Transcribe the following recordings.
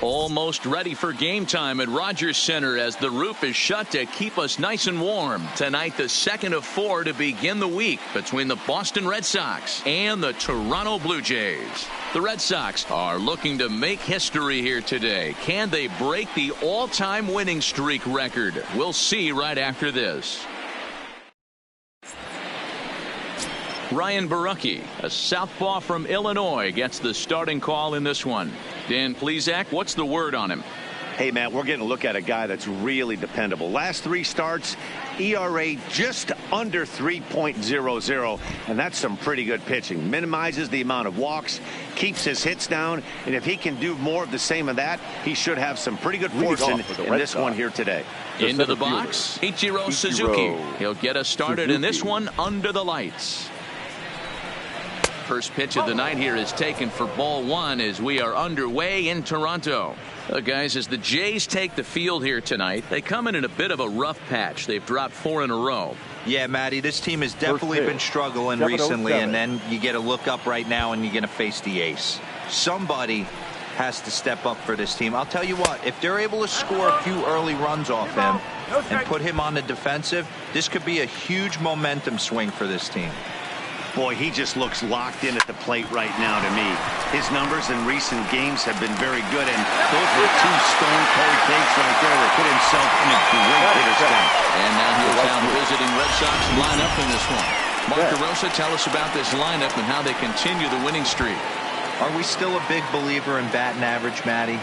Almost ready for game time at Rogers Center as the roof is shut to keep us nice and warm. Tonight, the second of 4 to begin the week between the Boston Red Sox and the Toronto Blue Jays. The Red Sox are looking to make history here today. Can they break the all-time winning streak record? We'll see right after this. Ryan Barucki, a southpaw from Illinois, gets the starting call in this one. Dan Plesac, what's the word on him? Hey, Matt, we're getting a look at a guy that's really dependable. Last 3 starts, ERA just under 3.00, and that's some pretty good pitching. Minimizes the amount of walks, keeps his hits down, and if he can do more of the same of that, he should have some pretty good fortune in this one here today. Into the box, Ichiro Suzuki. He'll get us started in this one under the lights. First pitch of the night here is taken for ball 1 as we are underway in Toronto. Guys, as the Jays take the field here tonight, they come in a bit of a rough patch. They've dropped 4 in a row. Yeah, Matty, this team has definitely been struggling recently, and then you get a look up right now and you're going to face the ace. Somebody has to step up for this team. I'll tell you what, if they're able to score a few early runs off him and put him on the defensive, this could be a huge momentum swing for this team. Boy, he just looks locked in at the plate right now to me. His numbers in recent games have been very good, and those were 2 stone-cold takes right there that put himself in a great hitter's tank. And now he'll down visiting Red Sox lineup in this one. Mark DeRosa, tell us about this lineup and how they continue the winning streak. Are we still a big believer in batting average, Matty?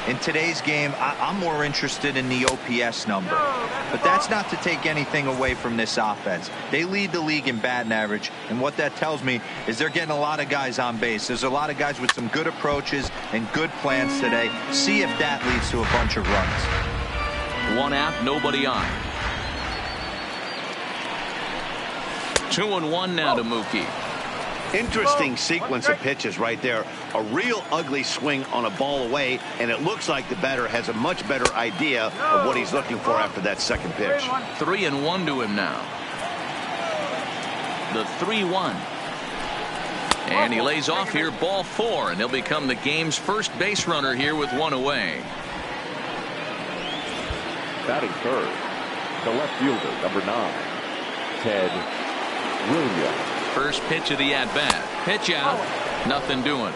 In today's game, I'm more interested in the OPS number. But that's not to take anything away from this offense. They lead the league in batting average, and what that tells me is they're getting a lot of guys on base. There's a lot of guys with some good approaches and good plans today. See if that leads to a bunch of runs. 1 out, nobody on. 2-1 now to Mookie. Interesting sequence of pitches right there. A real ugly swing on a ball away, and it looks like the batter has a much better idea of what he's looking for after that second pitch. 3-1 to him now. The 3-1. And he lays off here, ball 4, and he'll become the game's first base runner here with 1 away. Batting third, the left fielder, number 9, Ted Williams. First pitch of the at-bat. Pitch out. Nothing doing.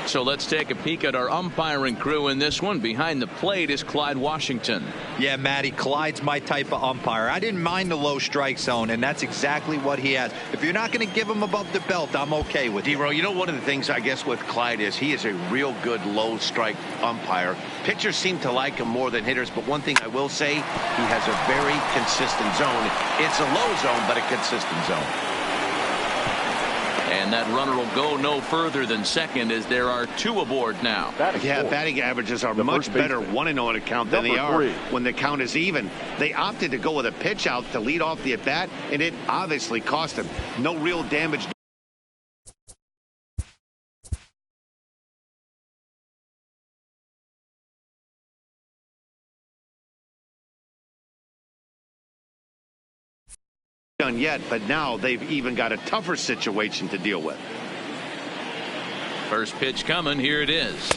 So let's take a peek at our umpiring crew in this one. Behind the plate is Clyde Washington. Yeah, Matty, Clyde's my type of umpire. I didn't mind the low strike zone, and that's exactly what he has. If you're not going to give him above the belt, I'm okay with it. D-Row, you know, one of the things I guess with Clyde is he is a real good low strike umpire. Pitchers seem to like him more than hitters, but one thing I will say, he has a very consistent zone. It's a low zone, but a consistent zone. And that runner will go no further than second as there are 2 aboard now. Yeah, batting averages are much better 1-0 on a count than they are when the count is even. They opted to go with a pitch out to lead off the at-bat, and it obviously cost them. No real damage. Done yet, but now they've even got a tougher situation to deal with. First pitch coming. Here it is.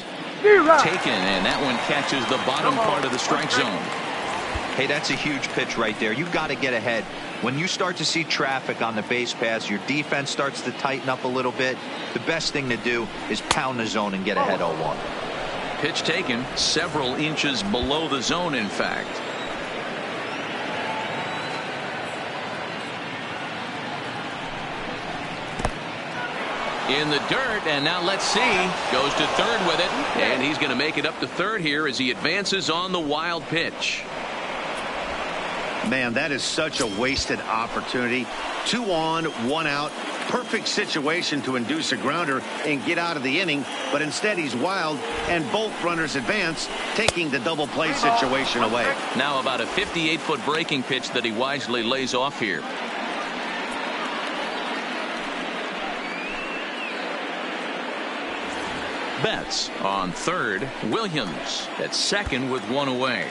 Taken, and that one catches the bottom part of the strike zone. Hey, that's a huge pitch right there. You've got to get ahead. When you start to see traffic on the base pass, your defense starts to tighten up a little bit. The best thing to do is pound the zone and get ahead 0-1. Pitch taken several inches below the zone, in fact. In the dirt, and now let's see. Goes to third with it, and he's going to make it up to third here as he advances on the wild pitch. Man, that is such a wasted opportunity. 2 on, 1 out. Perfect situation to induce a grounder and get out of the inning, but instead he's wild, and both runners advance, taking the double play situation away. Now about a 58-foot breaking pitch that he wisely lays off here. Betts on third. Williams at second with 1 away.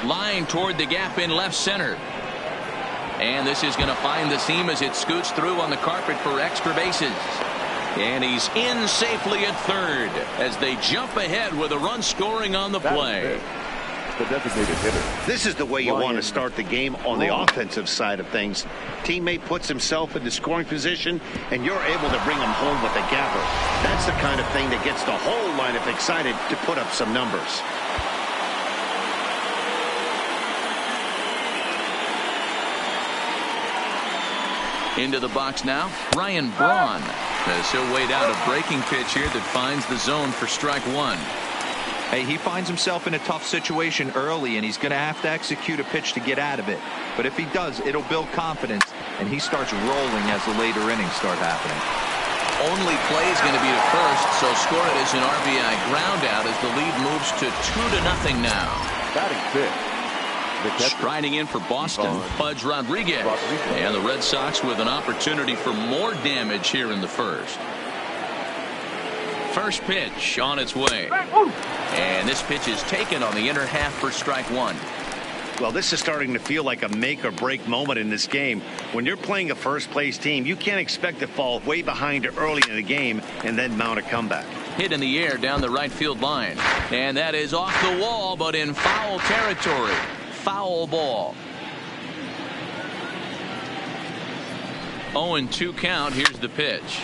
Line toward the gap in left center. And this is going to find the seam as it scoots through on the carpet for extra bases. And he's in safely at third as they jump ahead with a run scoring on the play. The designated hitter. This is the way you want to start the game on the offensive side of things. Teammate puts himself in the scoring position, and you're able to bring him home with a gapper. That's the kind of thing that gets the whole lineup excited to put up some numbers. Into the box now, Ryan Braun, as he'll wait out a breaking pitch here that finds the zone for strike one. Hey, he finds himself in a tough situation early, and he's going to have to execute a pitch to get out of it. But if he does, it'll build confidence, and he starts rolling as the later innings start happening. Only play is going to be to first, so score it as an RBI ground out as the lead moves to 2-0 now. Batting fifth. Striding in for Boston, Pudge Rodriguez. And the Red Sox with an opportunity for more damage here in the first. First pitch on its way. And this pitch is taken on the inner half for strike one. Well, this is starting to feel like a make or break moment in this game. When you're playing a first place team, you can't expect to fall way behind early in the game and then mount a comeback. Hit in the air down the right field line. And that is off the wall, but in foul territory. Foul ball. 0-2 count. Here's the pitch.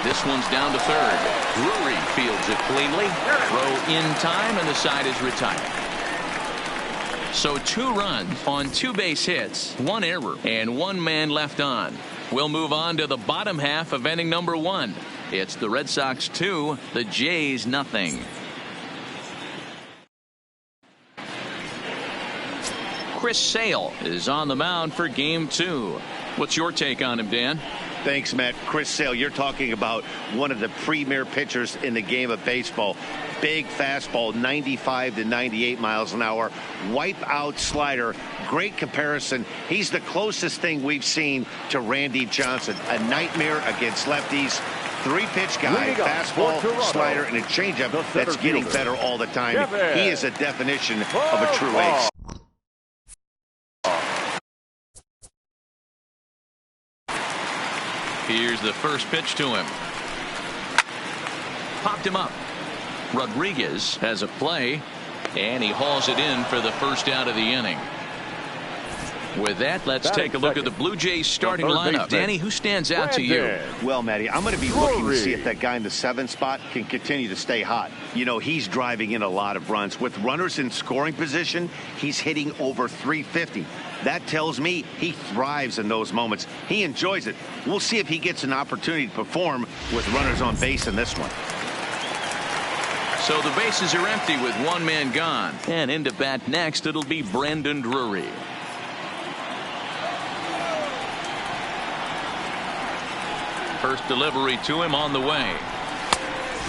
This one's down to third. Drury fields it cleanly. Throw in time, and the side is retired. So 2 runs on 2 base hits, 1 error, and 1 man left on. We'll move on to the bottom half of inning number 1. It's the Red Sox 2, the Jays nothing. Chris Sale is on the mound for game 2. What's your take on him, Dan? Thanks, Matt. Chris Sale, you're talking about one of the premier pitchers in the game of baseball. Big fastball, 95 to 98 miles an hour. Wipe out slider. Great comparison. He's the closest thing we've seen to Randy Johnson. A nightmare against lefties. 3-pitch guy, fastball, slider, and a changeup that's getting better all the time. He is a definition of a true ace. Here's the first pitch to him. Popped him up. Rodriguez has a play, and he hauls it in for the first out of the inning. With that, let's take a look at the Blue Jays starting lineup. Danny, who stands out to you? Well, Matty, I'm going to be looking to see if that guy in the 7th spot can continue to stay hot. You know, he's driving in a lot of runs. With runners in scoring position, he's hitting over 350. That tells me he thrives in those moments. He enjoys it. We'll see if he gets an opportunity to perform with runners on base in this one. So the bases are empty with 1 man gone. And into bat next, it'll be Brandon Drury. First delivery to him on the way.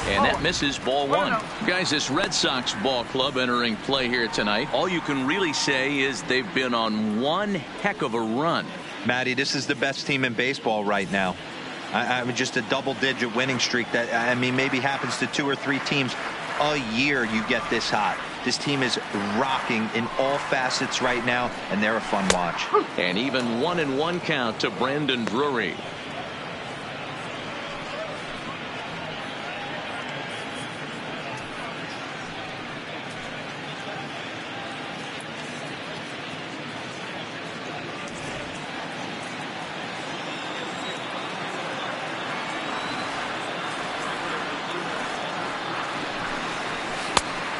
And that misses, ball 1. Guys, this Red Sox ball club entering play here tonight. All you can really say is they've been on one heck of a run. Matty, this is the best team in baseball right now. I mean, just a double-digit winning streak that, I mean, maybe happens to 2 or 3 teams a year. You get this hot. This team is rocking in all facets right now, and they're a fun watch. And even 1-1 count to Brandon Drury.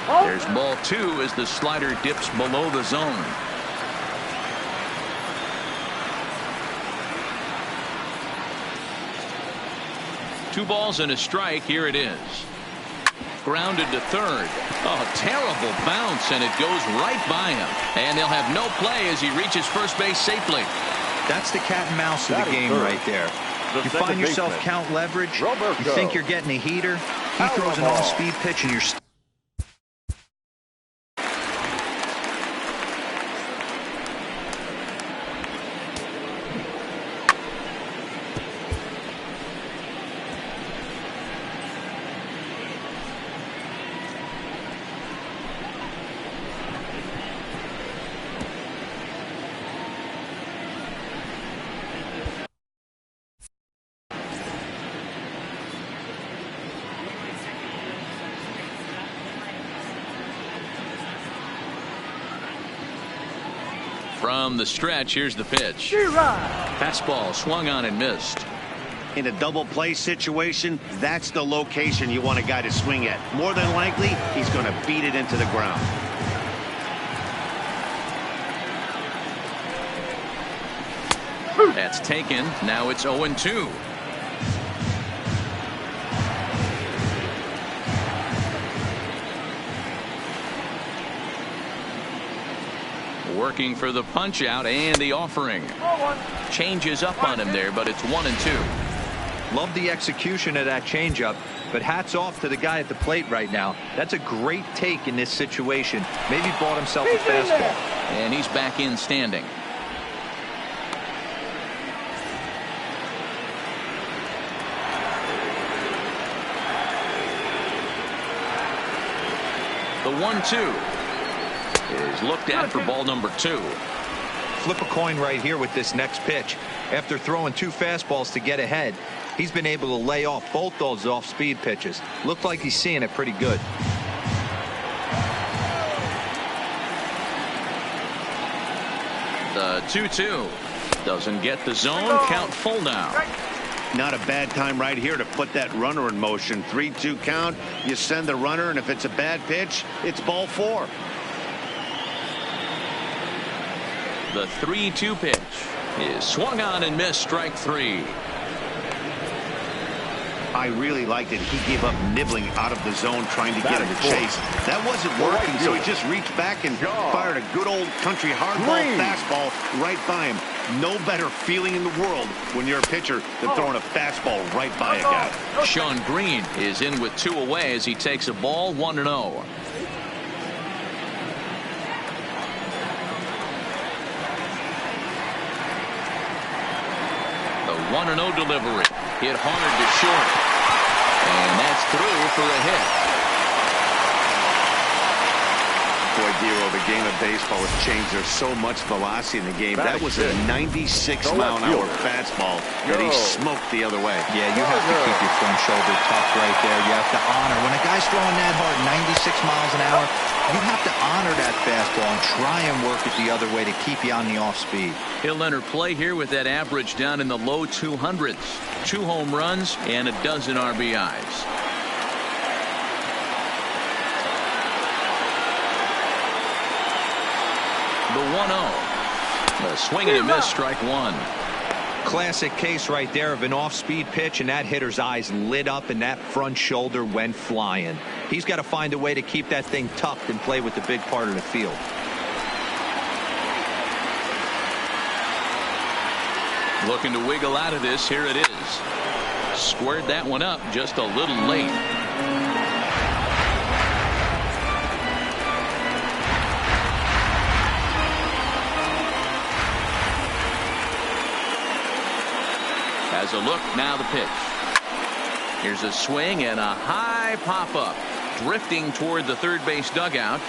There's ball 2 as the slider dips below the zone. Two balls and a strike. Here it is. Grounded to third. Oh, terrible bounce, and it goes right by him. And they'll have no play as he reaches first base safely. That's the cat and mouse of the game right there. You find yourself count leverage. You think you're getting a heater. He throws an all-speed pitch, and you're From the stretch, here's the pitch. Fastball swung on and missed. In a double play situation, that's the location you want a guy to swing at. More than likely, he's going to beat it into the ground. That's taken. Now it's 0-2. Working for the punch out and the offering. Changes up on him there, but it's 1-2. Love the execution of that changeup, but hats off to the guy at the plate right now. That's a great take in this situation. Maybe bought himself a fastball. And he's back in standing. The 1-2 is looked at for ball number 2. Flip a coin right here with this next pitch. After throwing 2 fastballs to get ahead, he's been able to lay off both those off-speed pitches. Looked like he's seeing it pretty good. The 2-2 doesn't get the zone. Count full now. Not a bad time right here to put that runner in motion. 3-2 count. You send the runner, and if it's a bad pitch, it's ball 4. The 3-2 pitch is swung on and missed. Strike 3. I really liked it. He gave up nibbling out of the zone trying to get him to chase. That wasn't working, so he just reached back and fired a good old country hardball fastball right by him. No better feeling in the world when you're a pitcher than throwing a fastball right by a guy. Sean Green is in with 2 away as he takes a ball 1-0. The 1-0 delivery hit hard to short, and that's through for a hit. Boy, Dero, the game of baseball has changed. There's so much velocity in the game. That was a 96-mile-an-hour fastball that he smoked the other way. Yeah, you have to keep your front shoulder tucked right there. You have to honor. When a guy's throwing that hard, 96 miles an hour, you have to honor that fastball and try and work it the other way to keep you on the off speed. He'll enter play here with that average down in the low 200s. 2 home runs and a dozen RBIs. The 1-0. The swing and a miss. Strike 1. Classic case right there of an off-speed pitch, and that hitter's eyes lit up and that front shoulder went flying. He's got to find a way to keep that thing tucked and play with the big part of the field. Looking to wiggle out of this. Here it is. Squared that one up just a little late. Has a look, now the pitch. Here's a swing and a high pop-up. Drifting toward the third base dugout.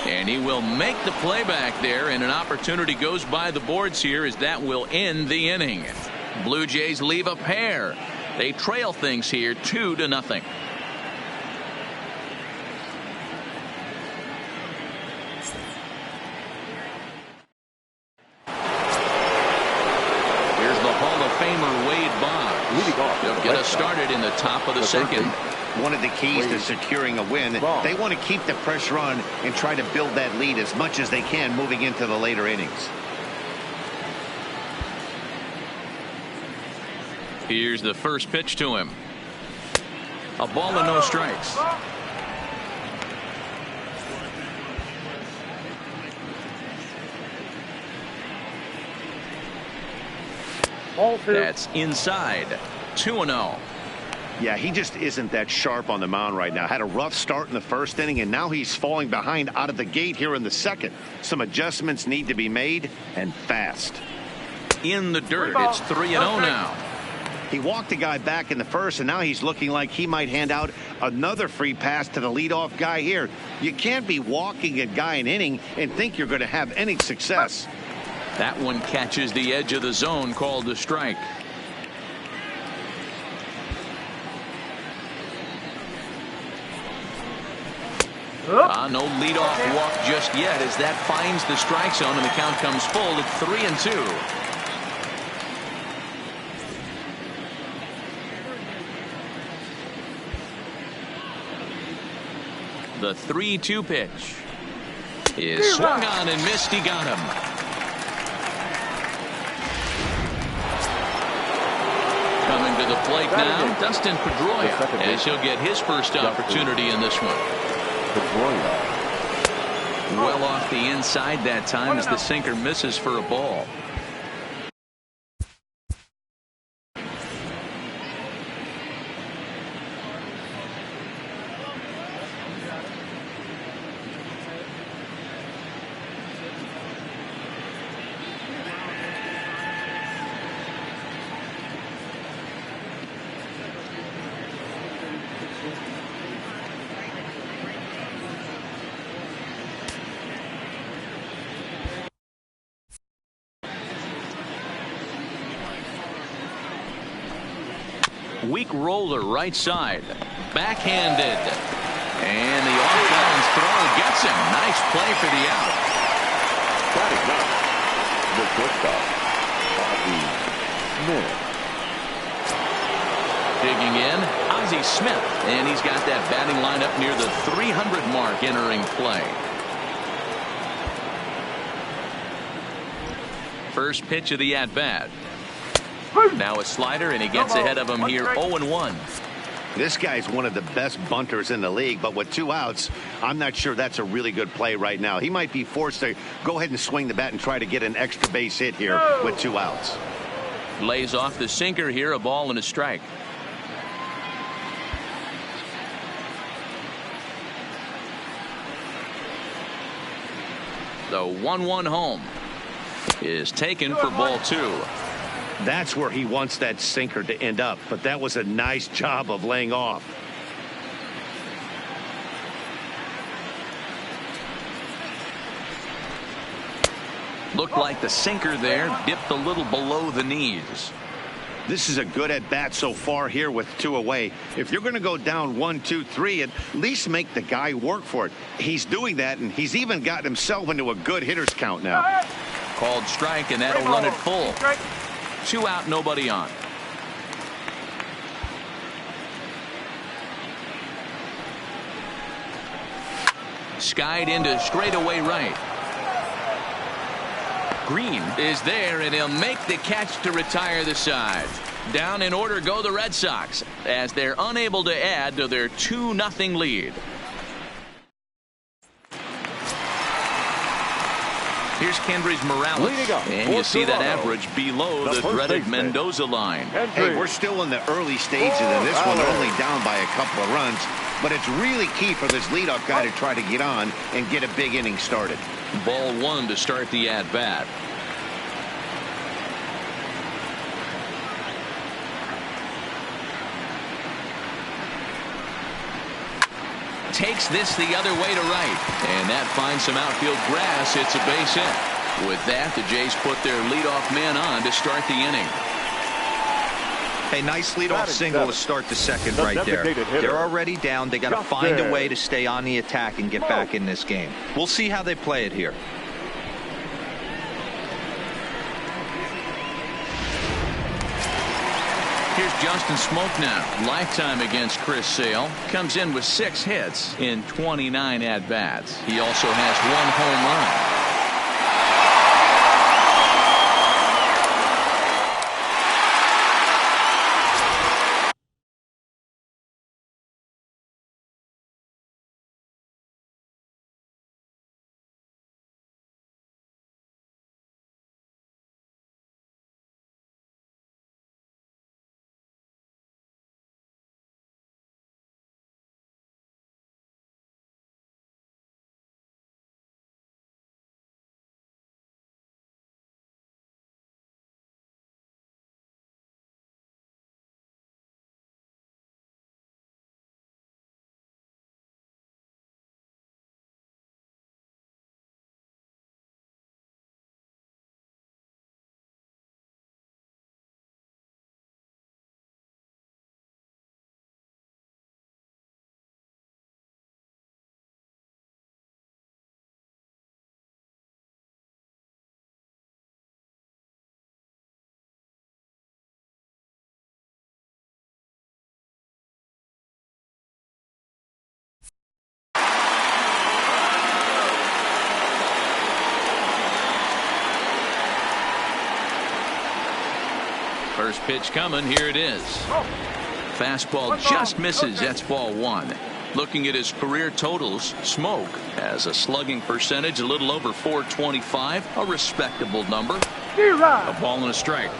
And he will make the play back there, and an opportunity goes by the boards here as that will end the inning. Blue Jays leave a pair. They trail things here 2-0. They'll get us started in the top of the second. One of the keys to securing a win, they want to keep the pressure on and try to build that lead as much as they can moving into the later innings. Here's the first pitch to him. A ball and no strikes. That's inside. 2-0. Yeah, he just isn't that sharp on the mound right now. Had a rough start in the first inning, and now he's falling behind out of the gate here in the second. Some adjustments need to be made, and fast. In the dirt. It's 3-0 now. He walked a guy back in the first, and now he's looking like he might hand out another free pass to the leadoff guy here. You can't be walking a guy an inning and think you're going to have any success. That one catches the edge of the zone, called a strike. No leadoff walk just yet as that finds the strike zone and the count comes full at 3-2. The 3-2 pitch is swung on and missed. He got him. Coming to the plate now, Dustin Pedroia, as he'll get his first opportunity in this one. Well off the inside that time as the sinker misses for a ball. Weak roller right side. Backhanded. And the off-balance throw gets him. Nice play for the out. Batting up, the shortstop, Ozzie Smith. Digging in, Ozzie Smith. And he's got that batting lineup near the 300 mark entering play. First pitch of the at-bat. Now a slider, and he gets ahead of him here 0-1. This guy's one of the best bunters in the league, but with 2 outs, I'm not sure that's a really good play right now. He might be forced to go ahead and swing the bat and try to get an extra base hit here with 2 outs. Lays off the sinker here, a ball and a strike. The 1-1 home is taken for ball 2. That's where he wants that sinker to end up, but that was a nice job of laying off. Looked like the sinker there dipped a little below the knees. This is a good at bat so far here with 2 away. If you're going to go down 1, 2, 3, at least make the guy work for it. He's doing that, and he's even gotten himself into a good hitter's count now. Called strike, and that'll run it full. 2 out, nobody on. Skied into straightaway right. Green is there, and he'll make the catch to retire the side. Down in order go the Red Sox as they're unable to add to their 2-0 lead. Here's Kendrys Morales, and you see that average below the dreaded Mendoza line. Hey, we're still in the early stages of this one, only down by a couple of runs, but it's really key for this leadoff guy to try to get on and get a big inning started. Ball 1 to start the at-bat. Takes this the other way to right, and that finds some outfield grass. It's a base hit. With that, the Jays put their leadoff man on to start the inning. Hey, nice leadoff single to start the second right there. They're already down. They got to find a way to stay on the attack and get back in this game. We'll see how they play it here. Here's Justin Smoke now. Lifetime against Chris Sale. Comes in with 6 hits in 29 at-bats. He also has 1 home run. First pitch coming. Here it is. Fastball just misses. That's ball one. Looking at his career totals, Smoke has a slugging percentage a little over .425, a respectable number. A ball and a strike.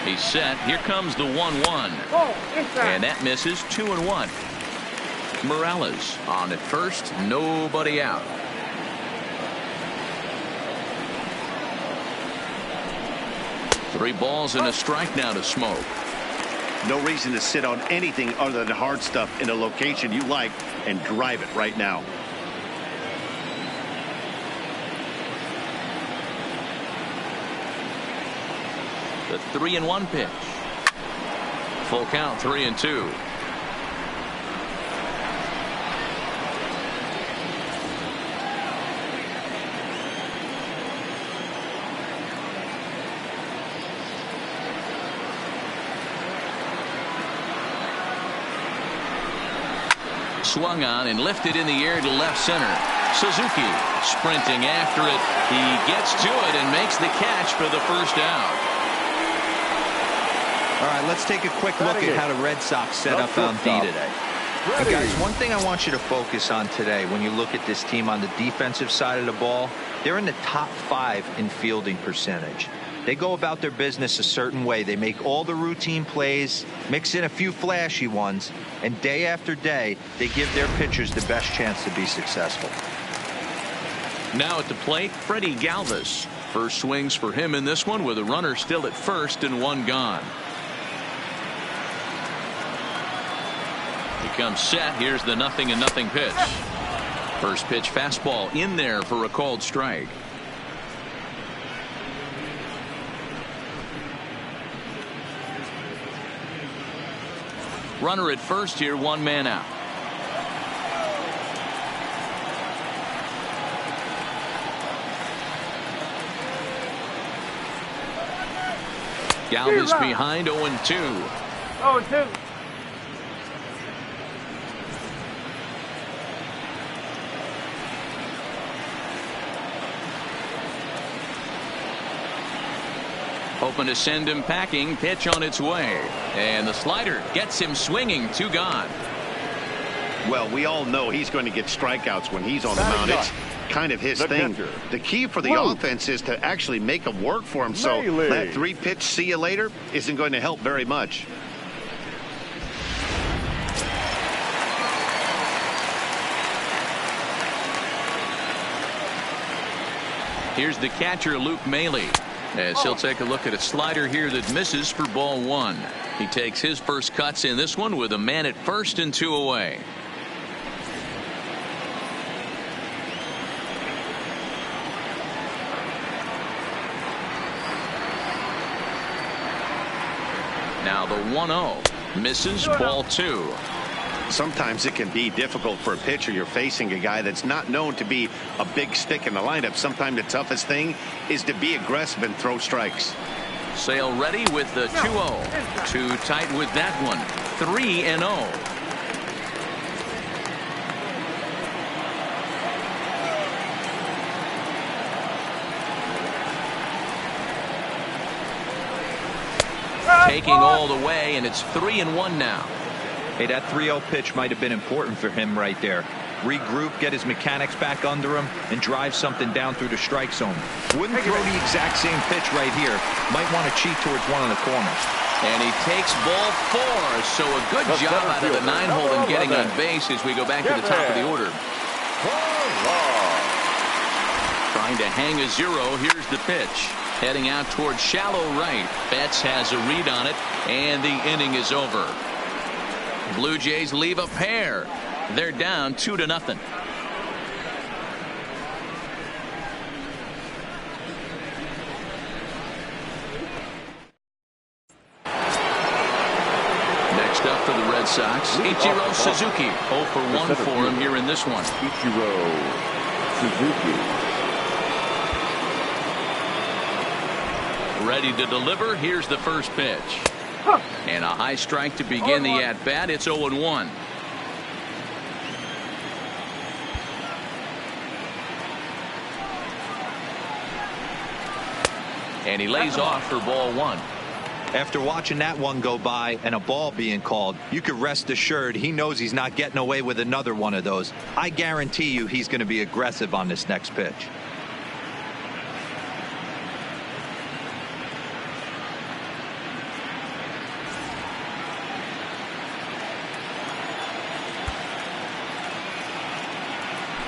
He's set. Here comes the 1-1. And that misses. 2-1. Morales on at first. Nobody out. Three balls and a strike now to Smoke. No reason to sit on anything other than hard stuff in a location you like and drive it right now. The 3-1 pitch. Full count, 3-2. Swung on and lifted in the air to left center. Suzuki sprinting after it. He gets to it and makes the catch for the first out. All right, let's take a quick look at how the Red Sox set up on D today. And guys, one thing I want you to focus on today when you look at this team on the defensive side of the ball, they're in the top 5 in fielding percentage. They go about their business a certain way. They make all the routine plays, mix in a few flashy ones, and day after day, they give their pitchers the best chance to be successful. Now at the plate, Freddie Galvis. First swings for him in this one with a runner still at first and one gone. He comes set. Here's the 0-0 pitch. First pitch fastball in there for a called strike. Runner at first here, one man out. Galvis behind, 0-2. 0-2. Hoping to send him packing. Pitch on its way. And the slider gets him swinging. 2 gone. Well, we all know he's going to get strikeouts when he's on the mound. It's kind of his thing. The key for the offense is to actually make them work for him. So that 3-pitch see you later isn't going to help very much. Here's the catcher, Luke Maile, as he'll take a look at a slider here that misses for ball 1. He takes his first cuts in this one with a man at first and 2 away. Now the 1-0 misses, ball 2. Sometimes it can be difficult for a pitcher. You're facing a guy that's not known to be a big stick in the lineup. Sometimes the toughest thing is to be aggressive and throw strikes. Sale ready with the 2-0. Too tight with that one. 3-0. Taking all the way, and it's 3-1 now. Hey, that 3-0 pitch might have been important for him right there. Regroup, get his mechanics back under him, and drive something down through the strike zone. Wouldn't throw the exact same pitch right here. Might want to cheat towards one of the corners. And he takes ball 4. So a good job out of the 9-hole in getting on base as we go back to the top of the order. Trying to hang a 0. Here's the pitch. Heading out towards shallow right. Betts has a read on it, and the inning is over. Blue Jays leave a pair. They're down 2-0. Next up for the Red Sox, Ichiro Suzuki. 0 for 1 for him here in this one. Ichiro Suzuki. Ready to deliver. Here's the first pitch. And a high strike to begin the at-bat. It's 0-1. And he lays off for ball one. After watching that one go by and a ball being called, you could rest assured he knows he's not getting away with another one of those. I guarantee you he's going to be aggressive on this next pitch.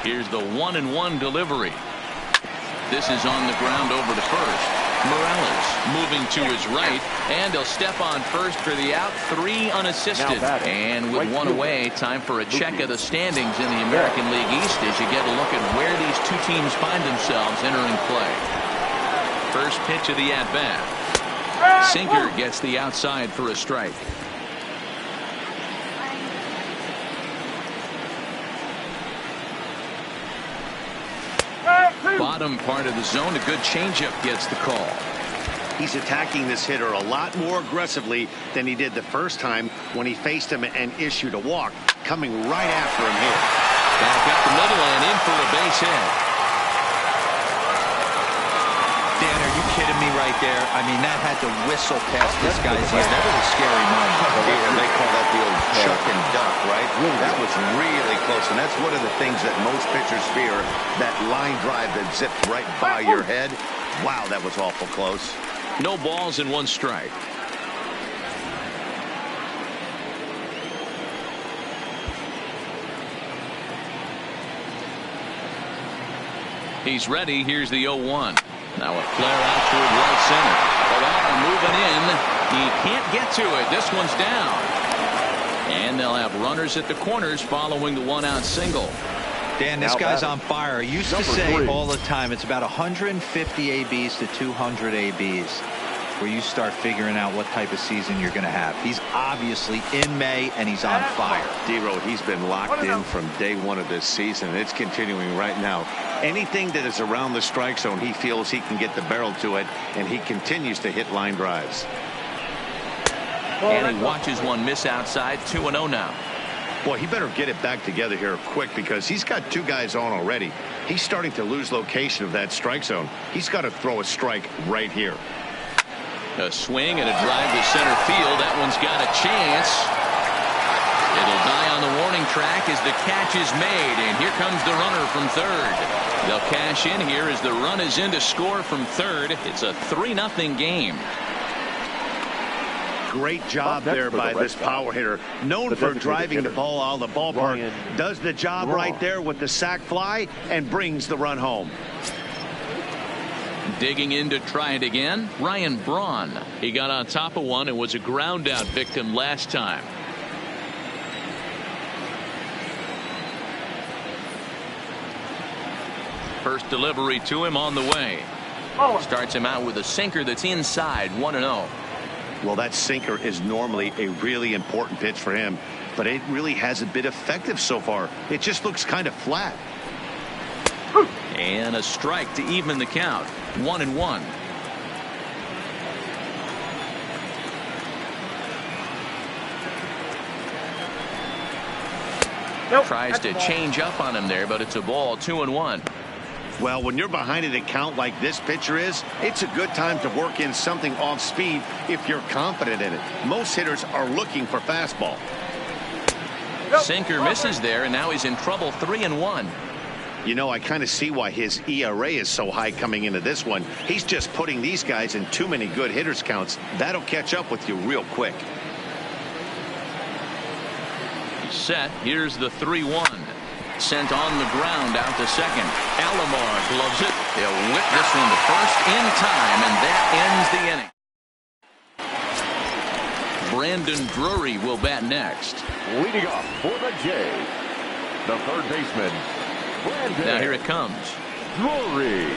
Here's the 1-1 delivery. This is on the ground over to first. Morales moving to his right, and he'll step on first for the out. 3 unassisted. And with one away, time for a check of the standings in the American League East as you get a look at where these two teams find themselves entering play. First pitch of the at-bat. Sinker gets the outside for a strike. Bottom part of the zone, a good changeup gets the call. He's attacking this hitter a lot more aggressively than he did the first time when he faced him and issued a walk, coming right after him here. Back up the middle and in for a base hit. Dan, are you kidding me right there? I mean, that had to whistle past this guy's ear. That was a scary moment. Yeah, they call that the old chuck and duck, right? That was really close, and that's one of the things that most pitchers fear, that line drive that zipped right by your head. Wow, that was awful close. No balls and 1 strike. He's ready. Here's the 0-1. Now a flare out toward right center. The ball moving in. He can't get to it. This one's down. And they'll have runners at the corners following the 1-out single. Dan, this guy's on fire. I used to say all the time it's about 150 ABs to 200 ABs where you start figuring out what type of season you're going to have. He's obviously in May, and he's on fire. D-Road, he's been locked in from day one of this season. It's continuing right now. Anything that is around the strike zone, he feels he can get the barrel to it, and he continues to hit line drives. And he watches one miss outside. 2-0 now. Boy, he better get it back together here quick, because he's got 2 guys on already. He's starting to lose location of that strike zone. He's got to throw a strike right here. A swing and a drive to center field. That one's got a chance. It'll die on the warning track as the catch is made, and here comes the runner from third. They'll cash in here as the run is in to score from third. It's a 3-0 game. Great job there by this power hitter, known for driving the ball out of the ballpark. Does the job right there with the sac fly and brings the run home. Digging in to try it again, Ryan Braun. He got on top of one and was a ground out victim last time. First delivery to him on the way. Starts him out with a sinker that's inside. 1-0. Well, that sinker is normally a really important pitch for him, but it really hasn't been effective so far. It just looks kind of flat. And a strike to even the count. 1-1. Tries to change up on him there, but it's a ball. 2-1. Well, when you're behind an account like this pitcher is, it's a good time to work in something off speed if you're confident in it. Most hitters are looking for fastball. Sinker misses there, and now he's in trouble. 3-1. You know, I kind of see why his ERA is so high coming into this one. He's just putting these guys in too many good hitters counts. That'll catch up with you real quick. He's set. Here's the 3-1. Sent on the ground out to second. Alomar gloves it. He'll whip this one to first in time, and that ends the inning. Brandon Drury will bat next. Leading off for the Jays, the third baseman, Brandon. Now here it comes. Drury.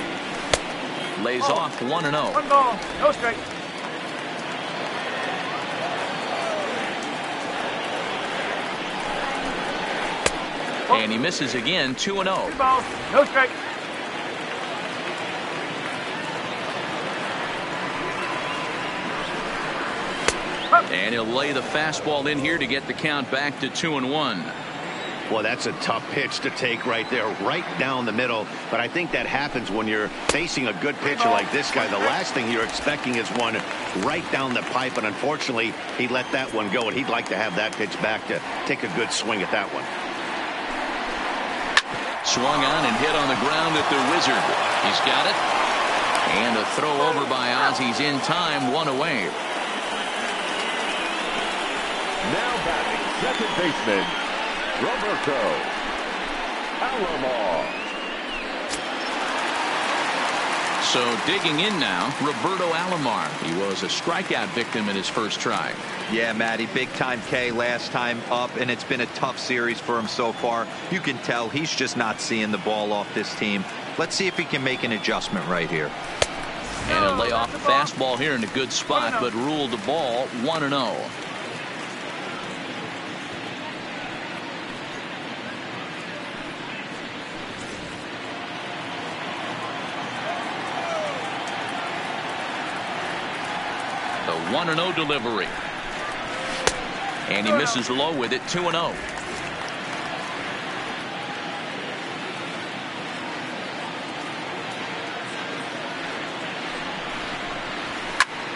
Lays off 1-0. 1 ball, no strike. And he misses again. 2-0. 2 balls, no strike. And he'll lay the fastball in here to get the count back to 2-1. Well, that's a tough pitch to take right there, right down the middle. But I think that happens when you're facing a good pitcher like this guy. The last thing you're expecting is one right down the pipe. And unfortunately, he let that one go. And he'd like to have that pitch back to take a good swing at that one. Swung on and hit on the ground at the Wizard. He's got it. And a throw over by Ozzy's in time, one away. Now batting second baseman, Roberto Alomar. So digging in now, Roberto Alomar. He was a strikeout victim in his first try. Yeah, Matty, big time K last time up, and it's been a tough series for him so far. You can tell he's just not seeing the ball off this team. Let's see if he can make an adjustment right here. And he'll lay off the fastball here in a good spot, but ruled the ball 1-0. The 1-0 delivery. And he misses low with it, 2-0.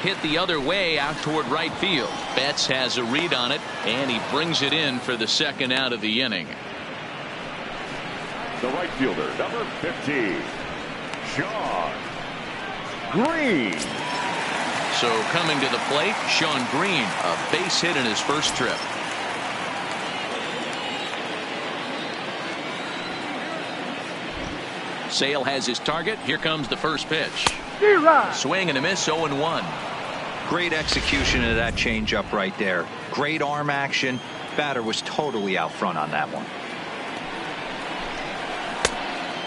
Hit the other way out toward right field. Betts has a read on it, and he brings it in for the second out of the inning. The right fielder, number 15, Sean Green. So coming to the plate, Sean Green, a base hit in his first trip. Sale has his target. Here comes the first pitch. Swing and a miss, 0-1. Great execution of that changeup right there. Great arm action. Batter was totally out front on that one.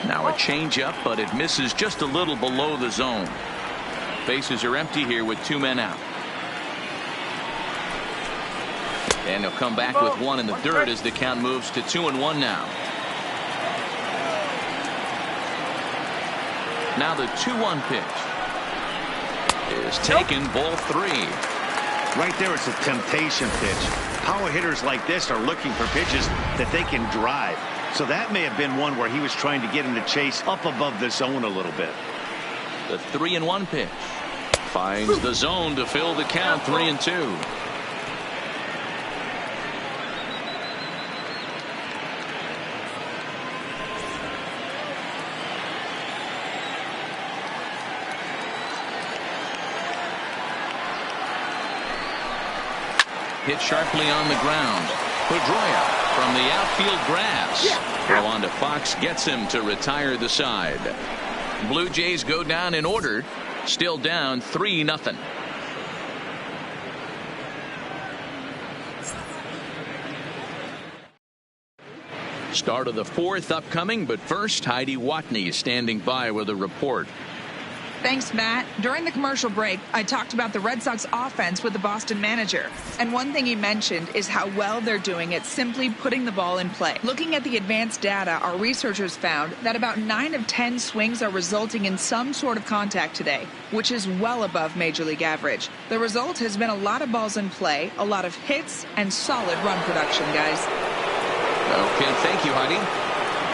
Now a changeup, but it misses just a little below the zone. Bases are empty here with 2 men out. And he'll come back with one in the dirt as the count moves to 2-1 now. Now the 2-1 pitch is taken, ball 3. Right there, it's a temptation pitch. Power hitters like this are looking for pitches that they can drive. So that may have been one where he was trying to get him to chase up above the zone a little bit. The 3-1 pitch finds the zone to fill the count, 3-2. Hit sharply on the ground. Pedroia from the outfield grass. Throw on to Fox gets him to retire the side. Blue Jays go down in order. Still down 3-0. Start of the 4th upcoming, but first Heidi Watney standing by with a report. Thanks, Matt. During the commercial break, I talked about the Red Sox offense with the Boston manager. And one thing he mentioned is how well they're doing at simply putting the ball in play. Looking at the advanced data, our researchers found that about 9 of 10 swings are resulting in some sort of contact today, which is well above Major League average. The result has been a lot of balls in play, a lot of hits, and solid run production, guys. Okay, thank you, Heidi.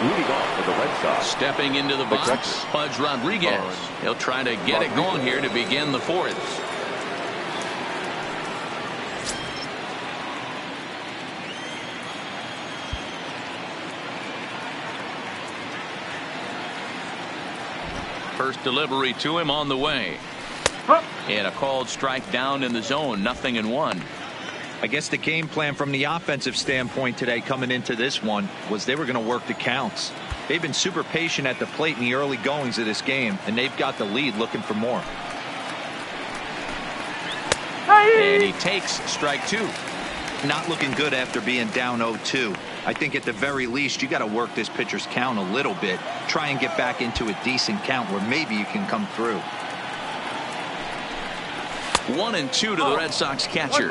Leading off for the Red Sox. Stepping into the box, Pudge Rodriguez. He'll try to get it going here to begin the 4th. First delivery to him on the way. And a called strike down in the zone, 0-1. I guess the game plan from the offensive standpoint today coming into this one was they were going to work the counts. They've been super patient at the plate in the early goings of this game, and they've got the lead looking for more. And he takes strike 2. Not looking good after being down 0-2. I think at the very least you got to work this pitcher's count a little bit. Try and get back into a decent count where maybe you can come through. 1-2 to the Red Sox catcher.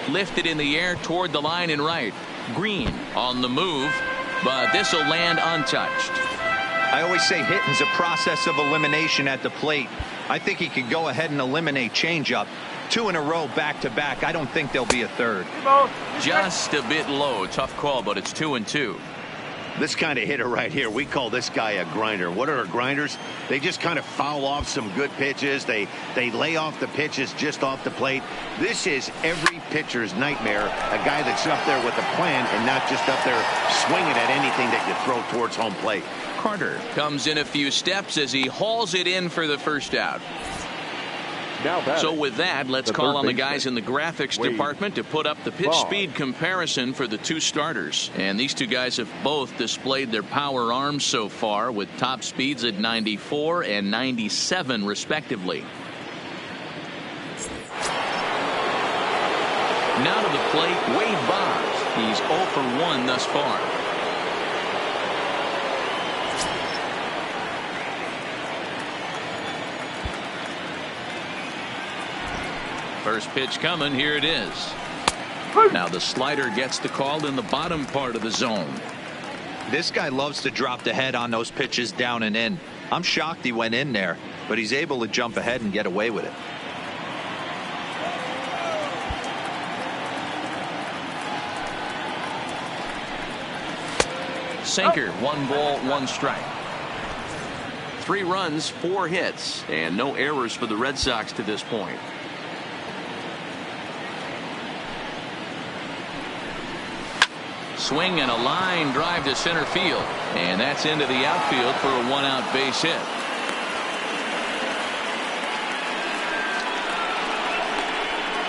Lifted in the air toward the line and right. Green on the move. but this will land untouched. I always say hitting's a process of elimination at the plate. I think he could go ahead and eliminate changeup. 2 in a row back-to-back. I don't think there'll be a third. Just a bit low. Tough call, but it's 2-2. This kind of hitter right here, we call this guy a grinder. What are grinders? They just kind of foul off some good pitches. They lay off the pitches just off the plate. This is every pitcher's nightmare, a guy that's up there with a plan and not just up there swinging at anything that you throw towards home plate. Carter comes in a few steps as he hauls it in for the first out. So with that, let's call on the guys in the graphics department to put up the pitch speed comparison for the two starters. And these two guys have both displayed their power arms so far with top speeds at 94 and 97 respectively. Now to the plate, Wade Boggs. He's 0 for 1 thus far. First pitch coming. Here it is. Now the slider gets the call in the bottom part of the zone. This guy loves to drop the head on those pitches down and in. I'm shocked he went in there, but he's able to jump ahead and get away with it. Sinker. 1 ball, 1 strike. 3 runs, 4 hits, and no errors for the Red Sox to this point. Swing and a line drive to center field, and that's into the outfield for a 1-out base hit.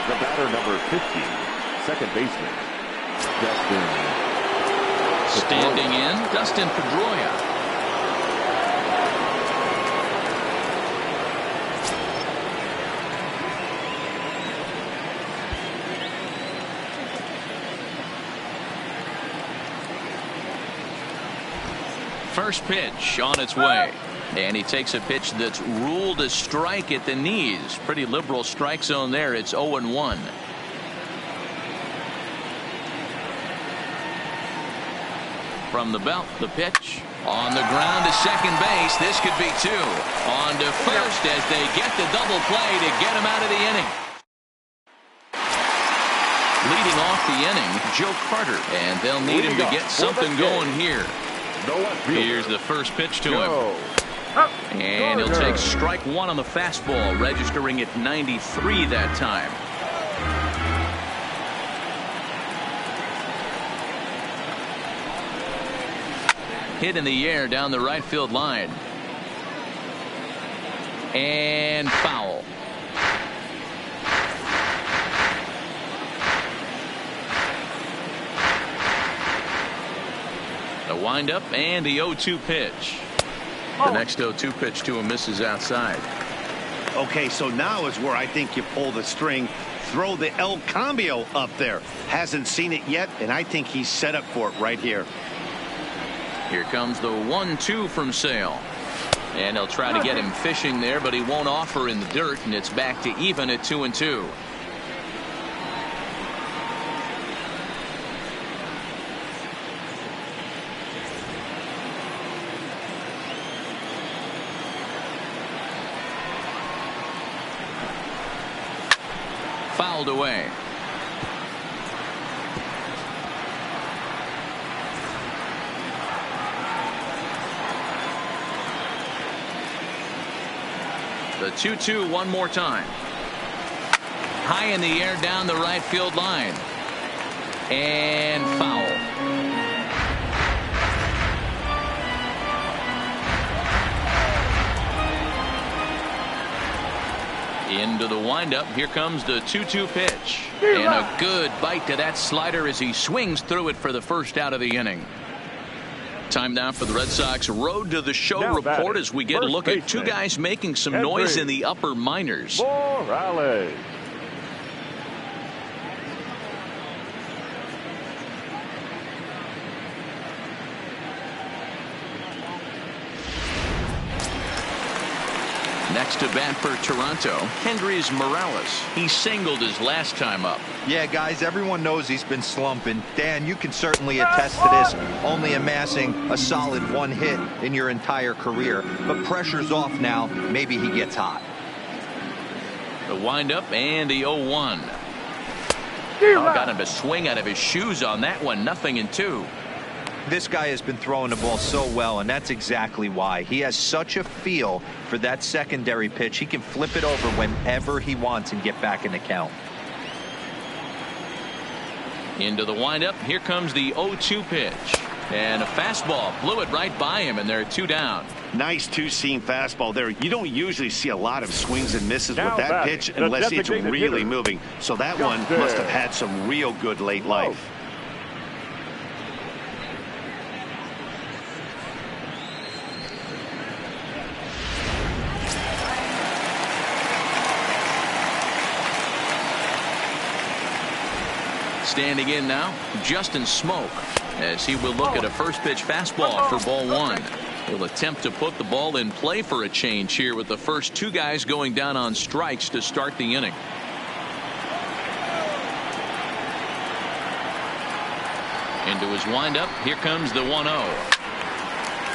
The batter, number 50, second baseman, Dustin. Standing in, Dustin Pedroia. First pitch on its way, and he takes a pitch that's ruled a strike at the knees. Pretty liberal strike zone there. It's 0-1. From the belt, the pitch on the ground to second base. This could be 2. On to first as they get the double play to get him out of the inning. Leading off the inning, Joe Carter, and they'll need him to get something going here. Here's the first pitch to him. And he'll take strike 1 on the fastball, registering at 93 that time. Hit in the air down the right field line. And foul. The windup and the 0-2 pitch. The next 0-2 pitch to him misses outside. Okay, so now is where I think you pull the string. Throw the El Cambio up there. Hasn't seen it yet, and I think he's set up for it right here. Here comes the 1-2 from Sale. And they'll try to get him fishing there, but he won't offer in the dirt, and it's back to even at 2-2. Fouled away. The 2-2 one more time. High in the air down the right field line. And foul. Into the windup. Here comes the 2-2 pitch. And a good bite to that slider as he swings through it for the first out of the inning. Time now for the Red Sox Road to the Show report as we get a look at 2 guys making some noise in the upper minors. Morales. Next to bat for Toronto, Kendrys Morales. He singled his last time up. Yeah, guys, everyone knows he's been slumping. Dan, you can certainly attest to this, only amassing a solid 1 hit in your entire career. But pressure's off now. Maybe he gets hot. The windup and the 0-1. Got him to swing out of his shoes on that one. 0-2. This guy has been throwing the ball so well, and that's exactly why. He has such a feel for that secondary pitch. He can flip it over whenever he wants and get back in the count. Into the windup. Here comes the 0-2 pitch. And a fastball blew it right by him, and there are 2 down. Nice two-seam fastball there. You don't usually see a lot of swings and misses Now with that batting, pitch the unless it's designated really hitter. moving. So that one must have had some real good late life. Standing in now, Justin Smoke, as he will look at a first pitch fastball for ball 1. He'll attempt to put the ball in play for a change here with the first 2 guys going down on strikes to start the inning. Into his windup. Here comes the 1-0.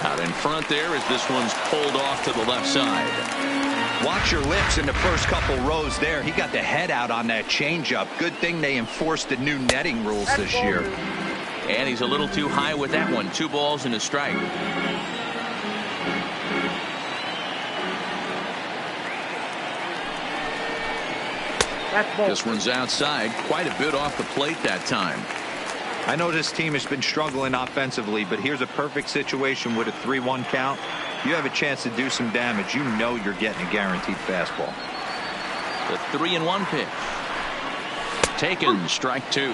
Out in front there as this one's pulled off to the left side. Watch your lips in the first couple rows there. He got the head out on that changeup. Good thing they enforced the new netting rules this year. And he's a little too high with that one. 2 balls and a strike. This one's outside. Quite a bit off the plate that time. I know this team has been struggling offensively, but here's a perfect situation with a 3-1 count. You have a chance to do some damage. You know you're getting a guaranteed fastball. The 3-1 pitch. Taken. Strike 2. 3-2.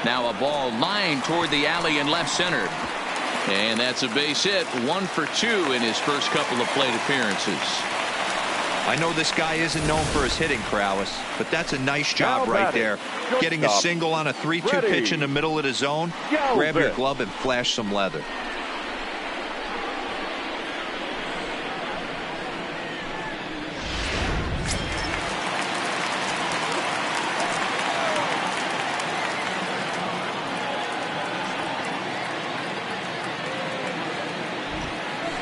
Now a ball lined toward the alley in left center. And that's a base hit. 1 for 2 in his first couple of plate appearances. I know this guy isn't known for his hitting prowess, but that's a nice job right there. Getting a single on a 3-2 pitch in the middle of the zone. Grab your glove and flash some leather.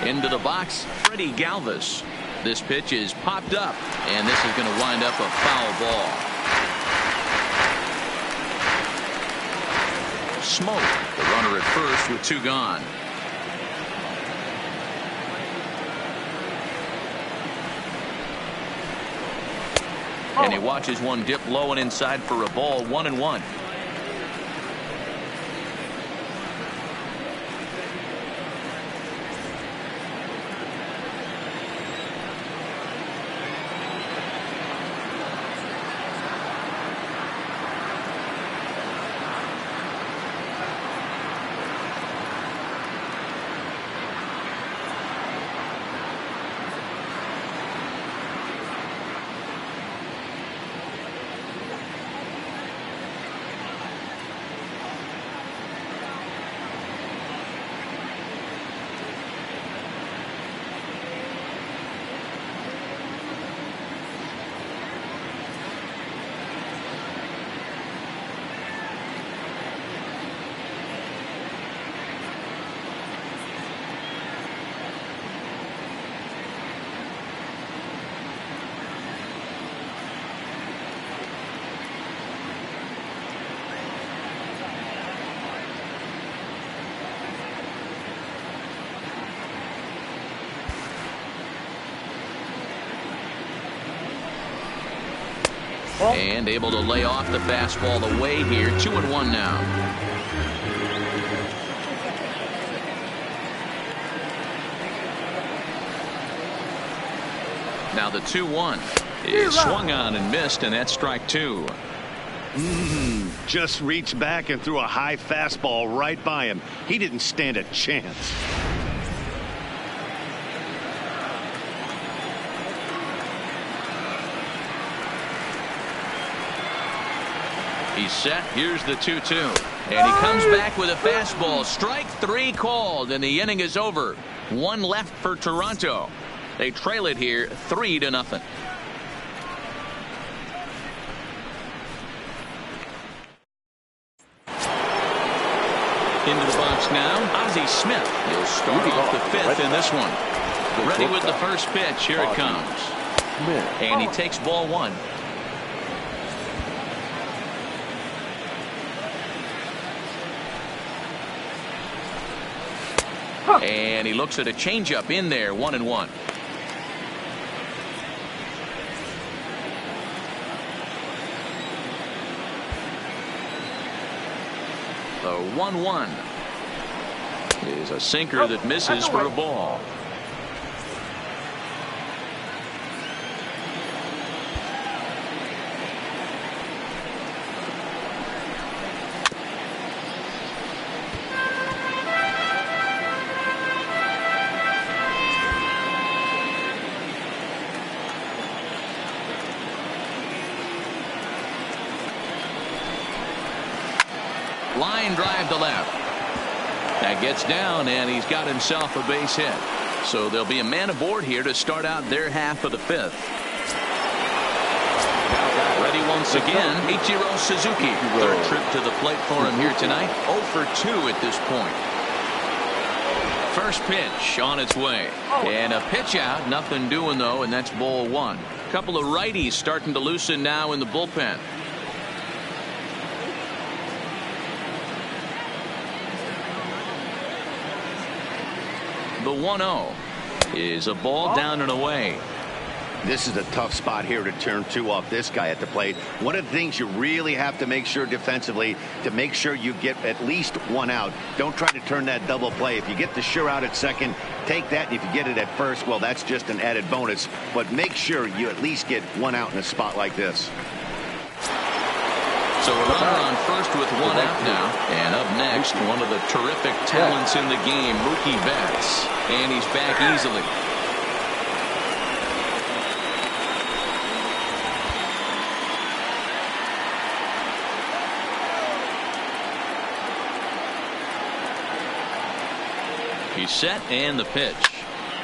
Into the box, Freddie Galvis. This pitch is popped up, and this is going to wind up a foul ball. Smoke, the runner at first with 2 gone. And he watches one dip low and inside for a ball. 1-1. And able to lay off the fastball away here. 2-1 now. Now the 2-1 is swung on and missed, and that's strike 2. Just reached back and threw a high fastball right by him. He didn't stand a chance. He's set. Here's the 2-2. And he comes back with a fastball. Strike 3 called, and the inning is over. 1 left for Toronto. They trail it here 3-0. Into the box now, Ozzie Smith. He'll start off the 5th in this one. Ready with the first pitch. Here it comes. And he takes ball 1. And he looks at a changeup in there, 1-1. The 1-1 is a sinker that misses for a ball. Line drive to left. That gets down, and he's got himself a base hit. So there'll be a man aboard here to start out their half of the 5th. Ready once again, Ichiro Suzuki. 3rd trip to the plate for him here tonight. 0 for 2 at this point. First pitch on its way. And a pitch out. Nothing doing, though, and that's ball 1. Couple of righties starting to loosen now in the bullpen. The 1-0 is a ball down and away. This is a tough spot here to turn 2 off this guy at the plate. One of the things you really have to make sure defensively to make sure you get at least 1 out. Don't try to turn that double play. If you get the sure out at second, take that. And if you get it at first, well, that's just an added bonus. But make sure you at least get 1 out in a spot like this. So a runner on first with 1 out now. And up next, one of the terrific talents in the game, Mookie Betts. And he's back easily. He's set, and the pitch.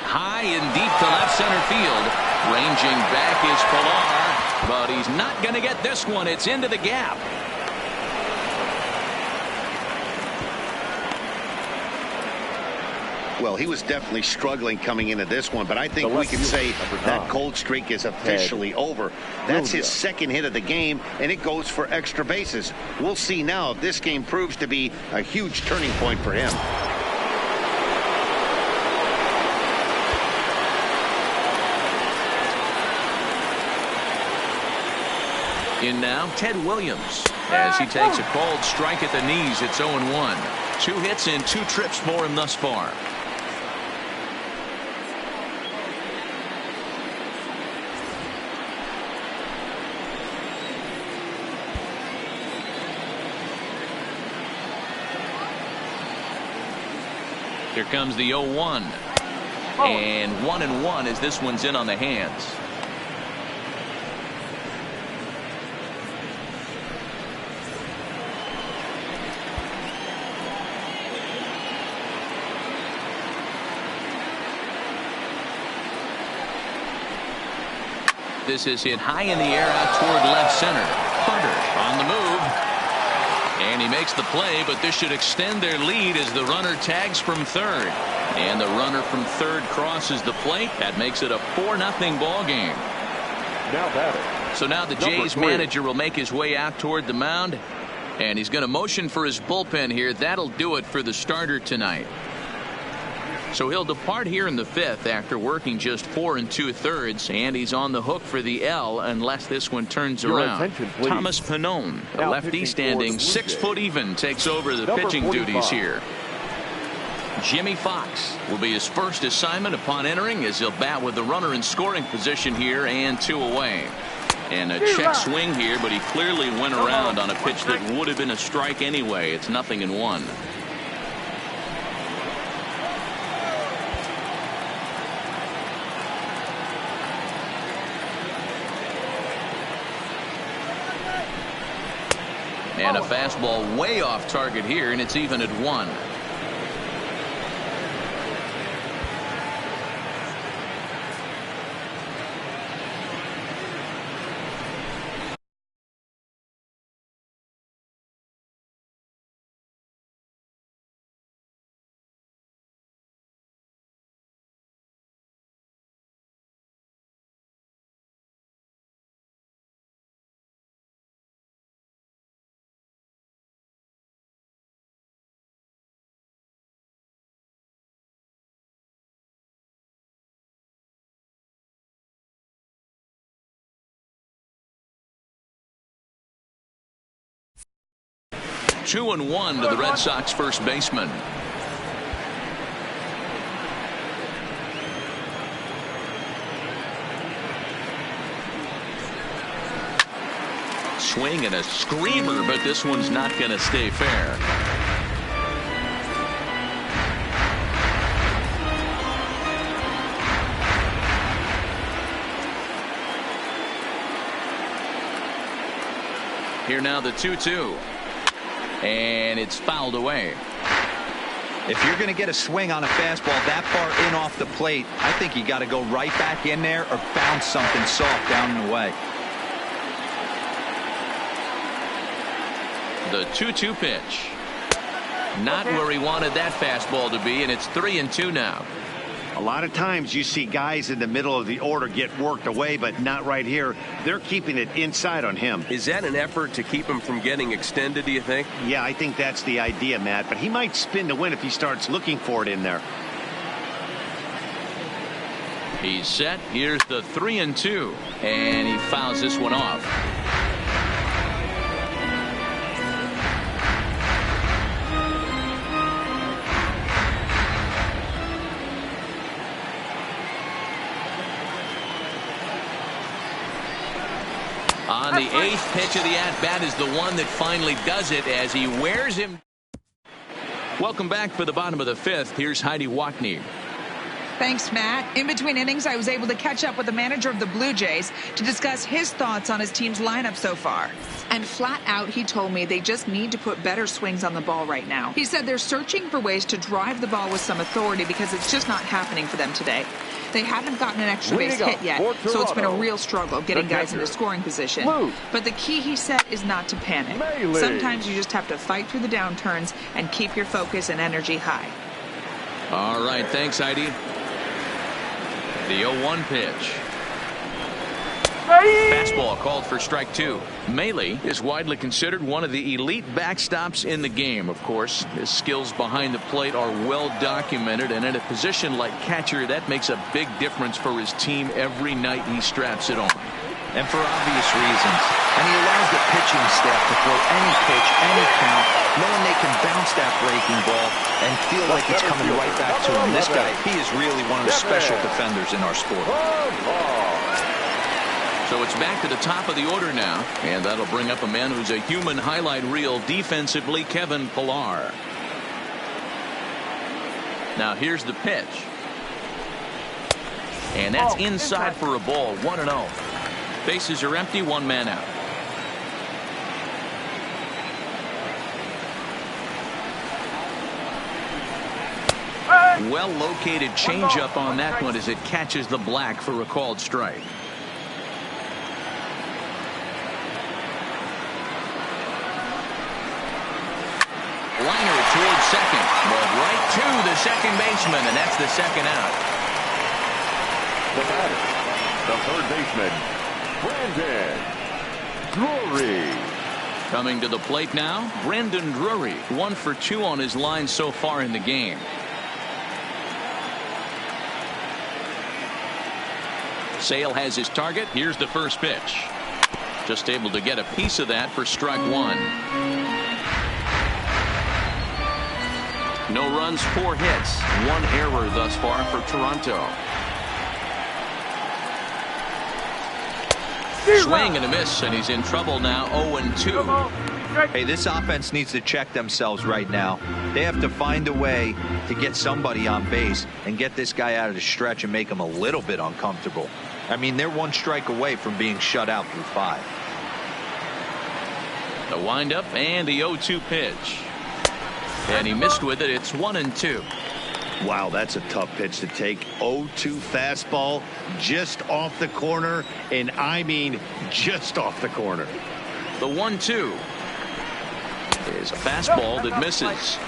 High and deep to left center field. Ranging back is Pilar, but he's not going to get this one. It's into the gap. Well, he was definitely struggling coming into this one, but I think we can say that cold streak is officially over. That's his 2nd hit of the game, and it goes for extra bases. We'll see now if this game proves to be a huge turning point for him. In now, Ted Williams, as he takes a called strike at the knees. It's 0-1. 2 hits and 2 trips for him thus far. Here comes the 0-1. And 1-1 as this one's in on the hands. This is hit high in the air out toward left center. Hunter on the move. And he makes the play, but this should extend their lead as the runner tags from 3rd. And the runner from 3rd crosses the plate. That makes it a 4-0 ball game. Now batting. So now the Jays manager will make his way out toward the mound. And he's going to motion for his bullpen here. That'll do it for the starter tonight. So he'll depart here in the 5th after working just 4 2/3, and he's on the hook for the L unless this one turns around. Thomas Pannone, a lefty standing 6 foot even, takes over the pitching duties here. Jimmy Fox will be his first assignment upon entering, as he'll bat with the runner in scoring position here and 2 away. And a check swing here, but he clearly went around on a pitch that would have been a strike anyway. It's 0-1. And a fastball way off target here, and it's even at 1. Two and one to the Red Sox first baseman. Swing and a screamer, but this one's not going to stay fair. Here now the 2-2. And it's fouled away. If you're going to get a swing on a fastball that far in off the plate, I think you got to go right back in there or bounce something soft down and away. The 2-2 pitch. Not where he wanted that fastball to be, and it's 3-2 now. A lot of times you see guys in the middle of the order get worked away, but not right here. They're keeping it inside on him. Is that an effort to keep him from getting extended, do you think? Yeah, I think that's the idea, Matt, but he might spin to win if he starts looking for it in there. He's set. Here's the 3-2, and he fouls this one off. On the 8th pitch of the at-bat is the one that finally does it as he wears him. Welcome back for the bottom of the 5th. Here's Heidi Watney. Thanks, Matt. In between innings, I was able to catch up with the manager of the Blue Jays to discuss his thoughts on his team's lineup so far. And flat out, he told me they just need to put better swings on the ball right now. He said they're searching for ways to drive the ball with some authority because it's just not happening for them today. They haven't gotten an extra base hit yet, so it's been a real struggle getting guys into scoring position. But the key, he said, is not to panic. Sometimes you just have to fight through the downturns and keep your focus and energy high. All right, thanks, Heidi. The 0-1 pitch. Fastball called for strike 2. Maile is widely considered one of the elite backstops in the game. Of course, his skills behind the plate are well documented, and in a position like catcher, that makes a big difference for his team every night he straps it on. And for obvious reasons. And he allows the pitching staff to throw any pitch, any count, knowing they can bounce that breaking ball and feel like it's coming right back to him. This guy, he is really one of the special defenders in our sport. So it's back to the top of the order now, and that'll bring up a man who's a human highlight reel defensively, Kevin Pillar. Now here's the pitch. And that's inside for a ball, 1-0. Bases are empty, one man out. Well-located changeup on that one as it catches the black for a called strike. Liner towards second, but right to the second baseman, and that's the second out. The batter, the third baseman, Brandon Drury. Coming to the plate now, Brandon Drury, 1 for 2 on his line so far in the game. Sale has his target. Here's the first pitch. Just able to get a piece of that for strike 1. No runs, 4 hits, 1 error thus far for Toronto. Swing and a miss, and he's in trouble now, 0-2. Hey, this offense needs to check themselves right now. They have to find a way to get somebody on base and get this guy out of the stretch and make him a little bit uncomfortable. I mean, they're 1 strike away from being shut out through 5. The windup and the 0-2 pitch. And he missed with it. It's 1-2. Wow, that's a tough pitch to take. 0-2 fastball just off the corner, and I mean just off the corner. The 1-2 is a fastball that misses.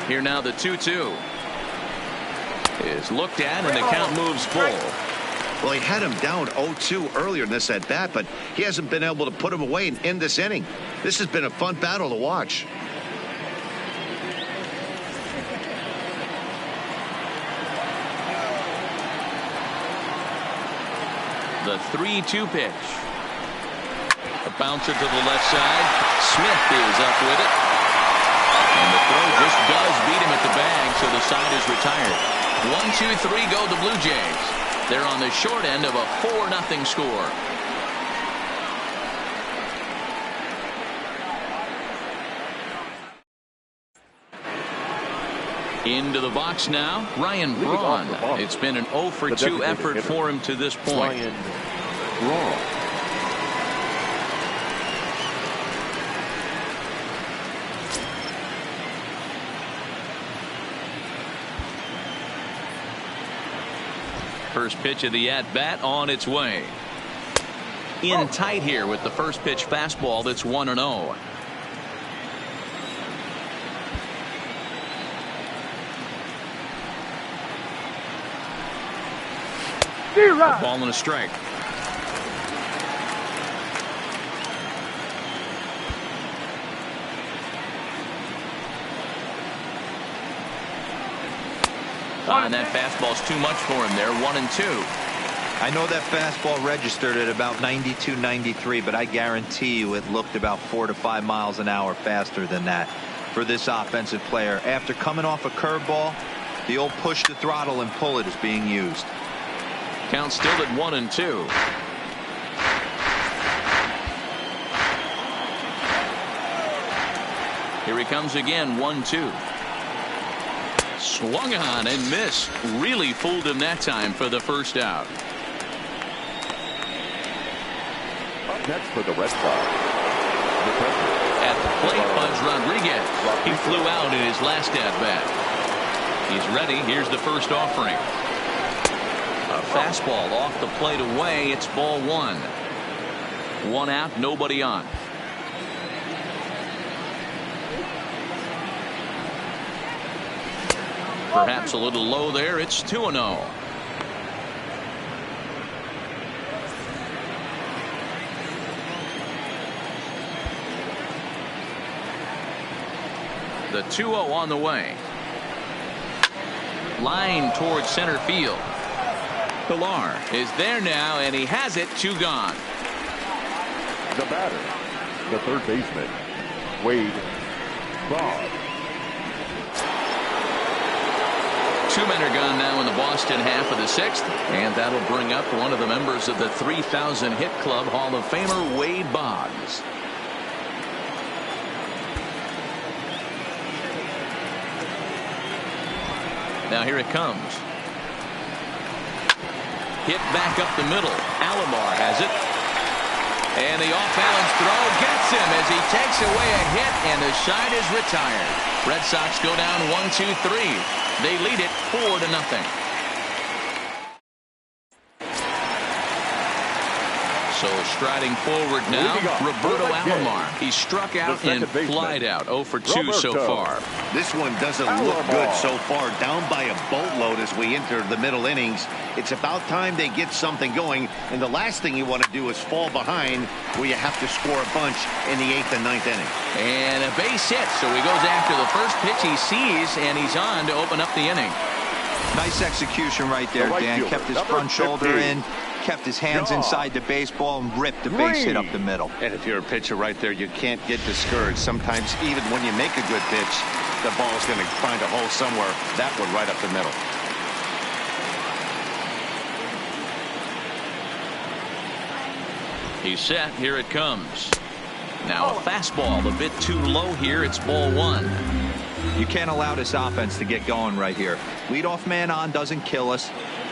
Here now the 2-2 is looked at, and the count moves full. Well, he had him down 0-2 earlier in this at bat, but he hasn't been able to put him away in this inning. This has been a fun battle to watch. The 3-2 pitch. A bouncer to the left side. Smith is up with it. And the throw just does beat him at the bag, so the side is retired. 1-2-3 go the Blue Jays. They're on the short end of a 4-0 score. Into the box now, Ryan Braun. It's been an 0-for-2 effort for him to this point. Ryan Braun. First pitch of the at-bat on its way. In tight here with the first pitch fastball that's 1-0. A ball and a strike. And that fastball's too much for him there. 1-2. I know that fastball registered at about 92, 93, but I guarantee you it looked about 4 to 5 miles an hour faster than that for this offensive player. After coming off a curveball, the old push the throttle and pull it is being used. Count still at 1-2. Here he comes again. 1-2. Swung on and missed. Really fooled him that time for the first out. Up next for the Red Sox. At the plate, Buzz Rodriguez. He flew out in his last at-bat. He's ready. Here's the first offering. A fastball off the plate away. It's ball one. One out, nobody on. Perhaps a little low there. It's 2-0. The 2-0 on the way. Line towards center field. Pilar is there now, and he has it. 2 gone. The batter, the third baseman, Wade Bob. 2 men are gone now in the Boston half of the 6th, and that'll bring up one of the members of the 3,000 hit club, Hall of Famer Wade Boggs. Now here it comes. Hit back up the middle. Alomar has it. And the off-balance throw gets him as he takes away a hit, and the side is retired. Red Sox go down 1-2-3. They lead it 4-0. So striding forward now, Roberto Alomar. He struck out and flied out. 0-for-2 so far. This one doesn't look good so far. Down by a boatload as we enter the middle innings. It's about time they get something going. And the last thing you want to do is fall behind where you have to score a bunch in the 8th and 9th inning. And a base hit. So he goes after the first pitch he sees, and he's on to open up the inning. Nice execution right there, Dan. Kept his front shoulder in, kept his hands inside the baseball, and ripped the base hit up the middle. And if you're a pitcher right there, you can't get discouraged. Sometimes even when you make a good pitch, the ball's going to find a hole somewhere. That one right up the middle. He's set. Here it comes. Now a fastball a bit too low here. It's ball one. You can't allow this offense to get going right here. Leadoff man on doesn't kill us.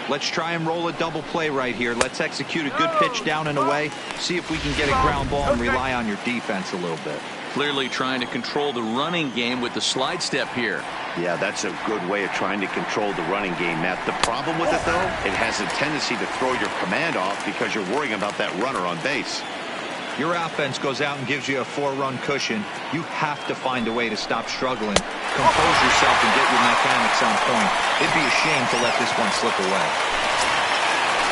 Let's try and roll a double play right here. Let's execute a good pitch down and away. See if we can get a ground ball and rely on your defense a little bit. Clearly trying to control the running game with the slide step here. Yeah, that's a good way of trying to control the running game, Matt. The problem with it, though, it has a tendency to throw your command off because you're worrying about that runner on base. Your offense goes out and gives you a 4-run cushion. You have to find a way to stop struggling. Compose yourself and get your mechanics on point. It'd be a shame to let this one slip away.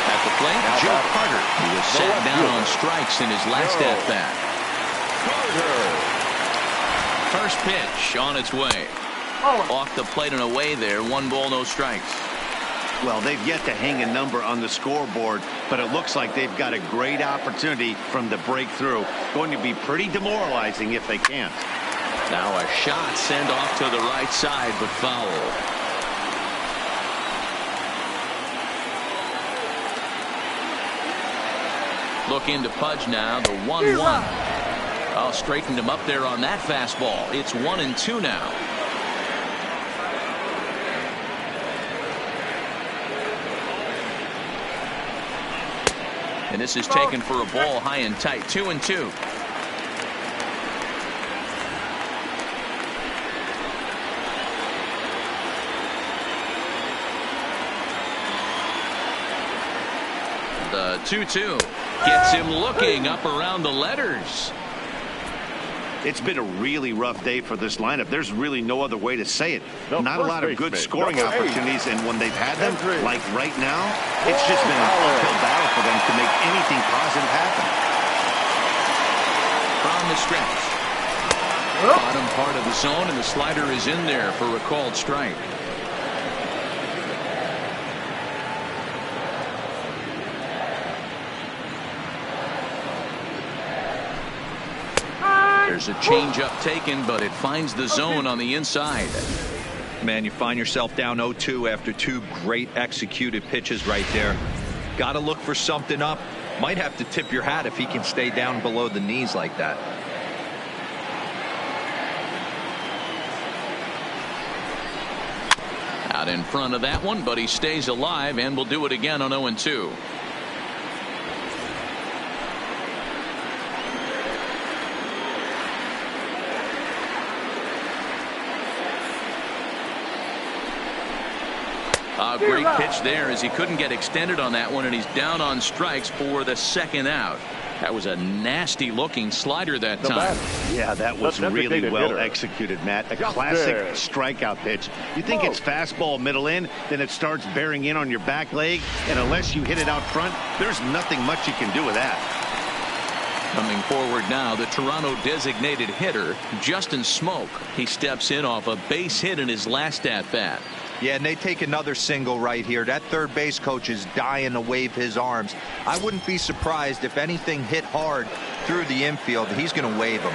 At the plate, Joe Carter. He was sat down on strikes in his last at-bat. First pitch on its way. Off the plate and away there. 1 ball, no strikes. Well, they've yet to hang a number on the scoreboard, but it looks like they've got a great opportunity from the breakthrough. Going to be pretty demoralizing if they can't. Now a shot sent off to the right side, but foul. Looking to Pudge now, the 1-1. Oh, straightened him up there on that fastball. It's 1-2 now. And this is taken for a ball high and tight. 2-2. The 2-2 gets him looking up around the letters. It's been a really rough day for this lineup. There's really no other way to say it. Not a lot of good scoring opportunities, and when they've had them, like right now, it's just been an uphill battle for them to make anything positive happen. From the stretch. Bottom part of the zone, and the slider is in there for a called strike. There's a changeup taken, but it finds the zone on the inside. Man, you find yourself down 0-2 after 2 great executed pitches right there. Got to look for something up. Might have to tip your hat if he can stay down below the knees like that. Out in front of that one, but he stays alive and will do it again on 0-2. A great pitch there as he couldn't get extended on that one, and he's down on strikes for the second out. That was a nasty looking slider that time. Yeah, that was really well executed, Matt. A classic strikeout pitch. You think it's fastball middle in, then it starts bearing in on your back leg, and unless you hit it out front, there's nothing much you can do with that. Coming forward now, the Toronto designated hitter, Justin Smoke. He steps in off a base hit in his last at-bat. Yeah, and they take another single right here. That third base coach is dying to wave his arms. I wouldn't be surprised if anything hit hard through the infield. He's going to wave them.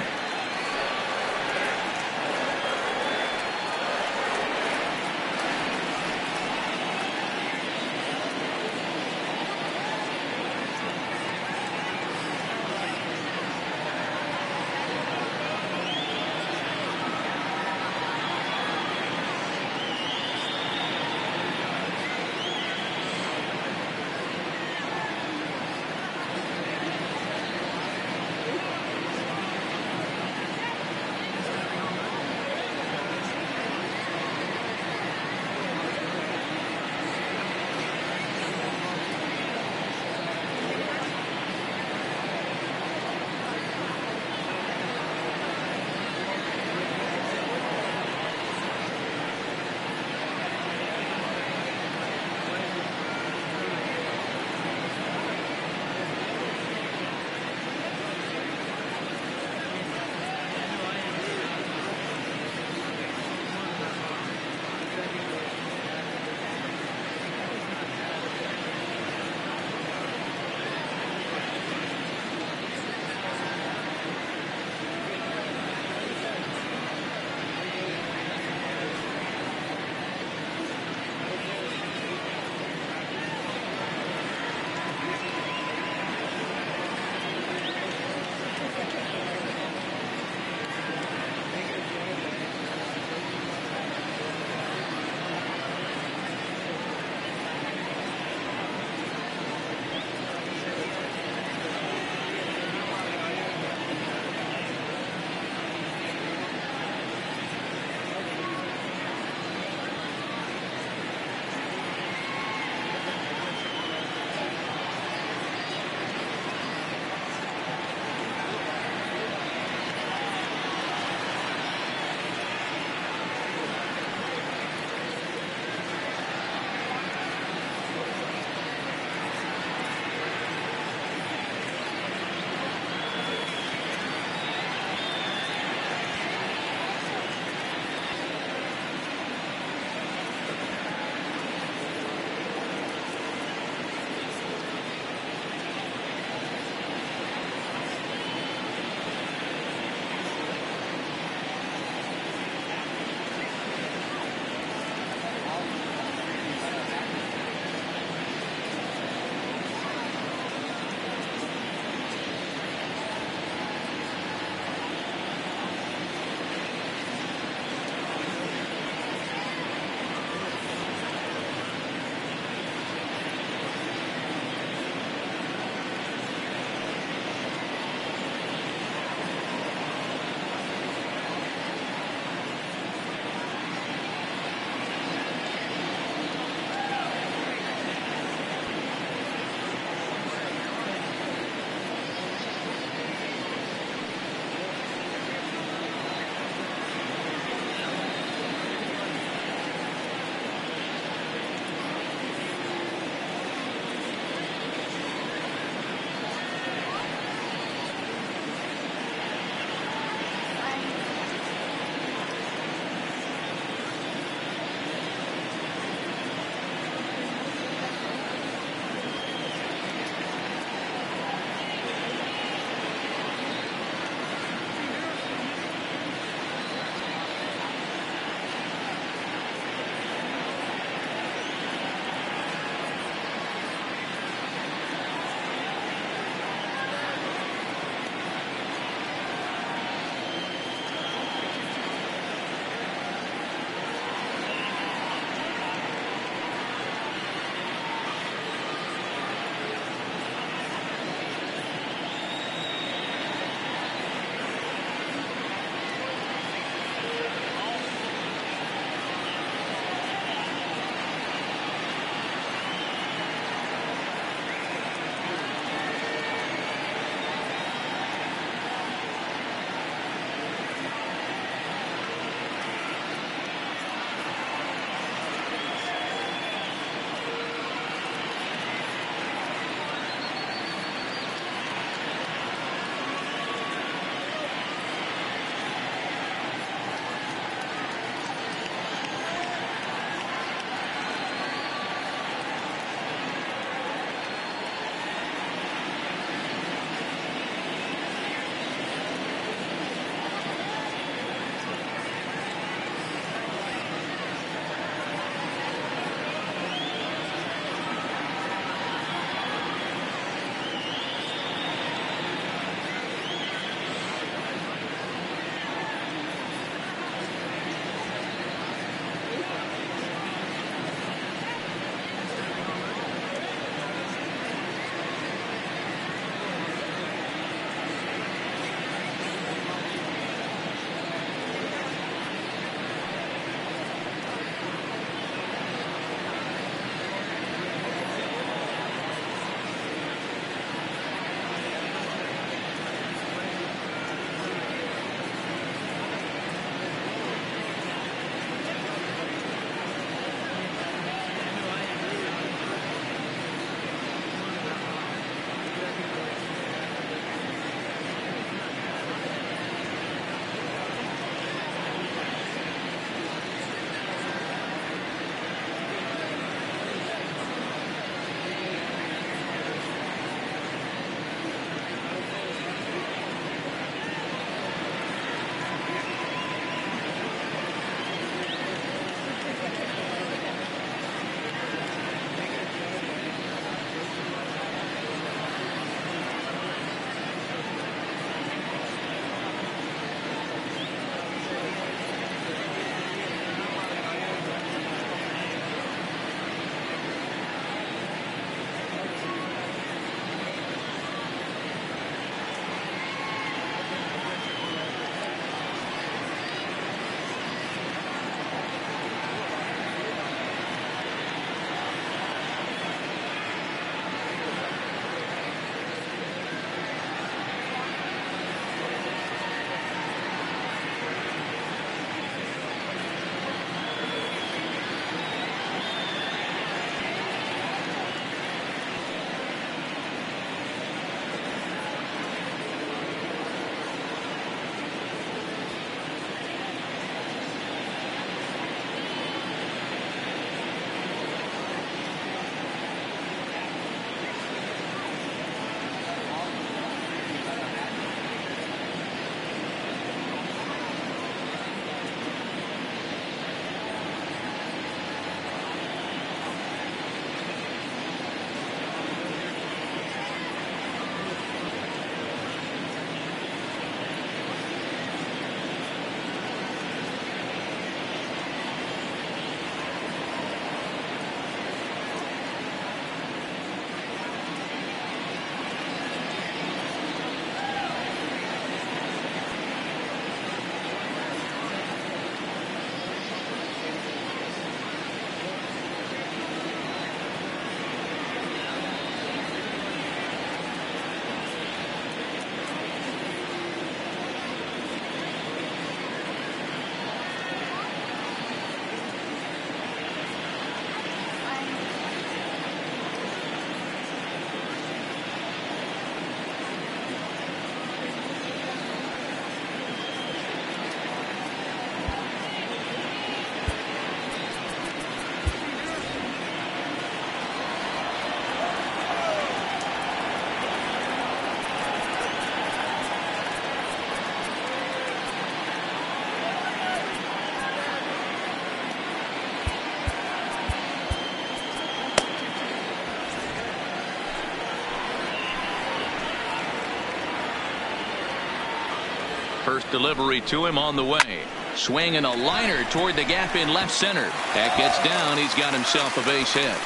First delivery to him on the way. Swinging a liner toward the gap in left center. That gets down. He's got himself a base hit.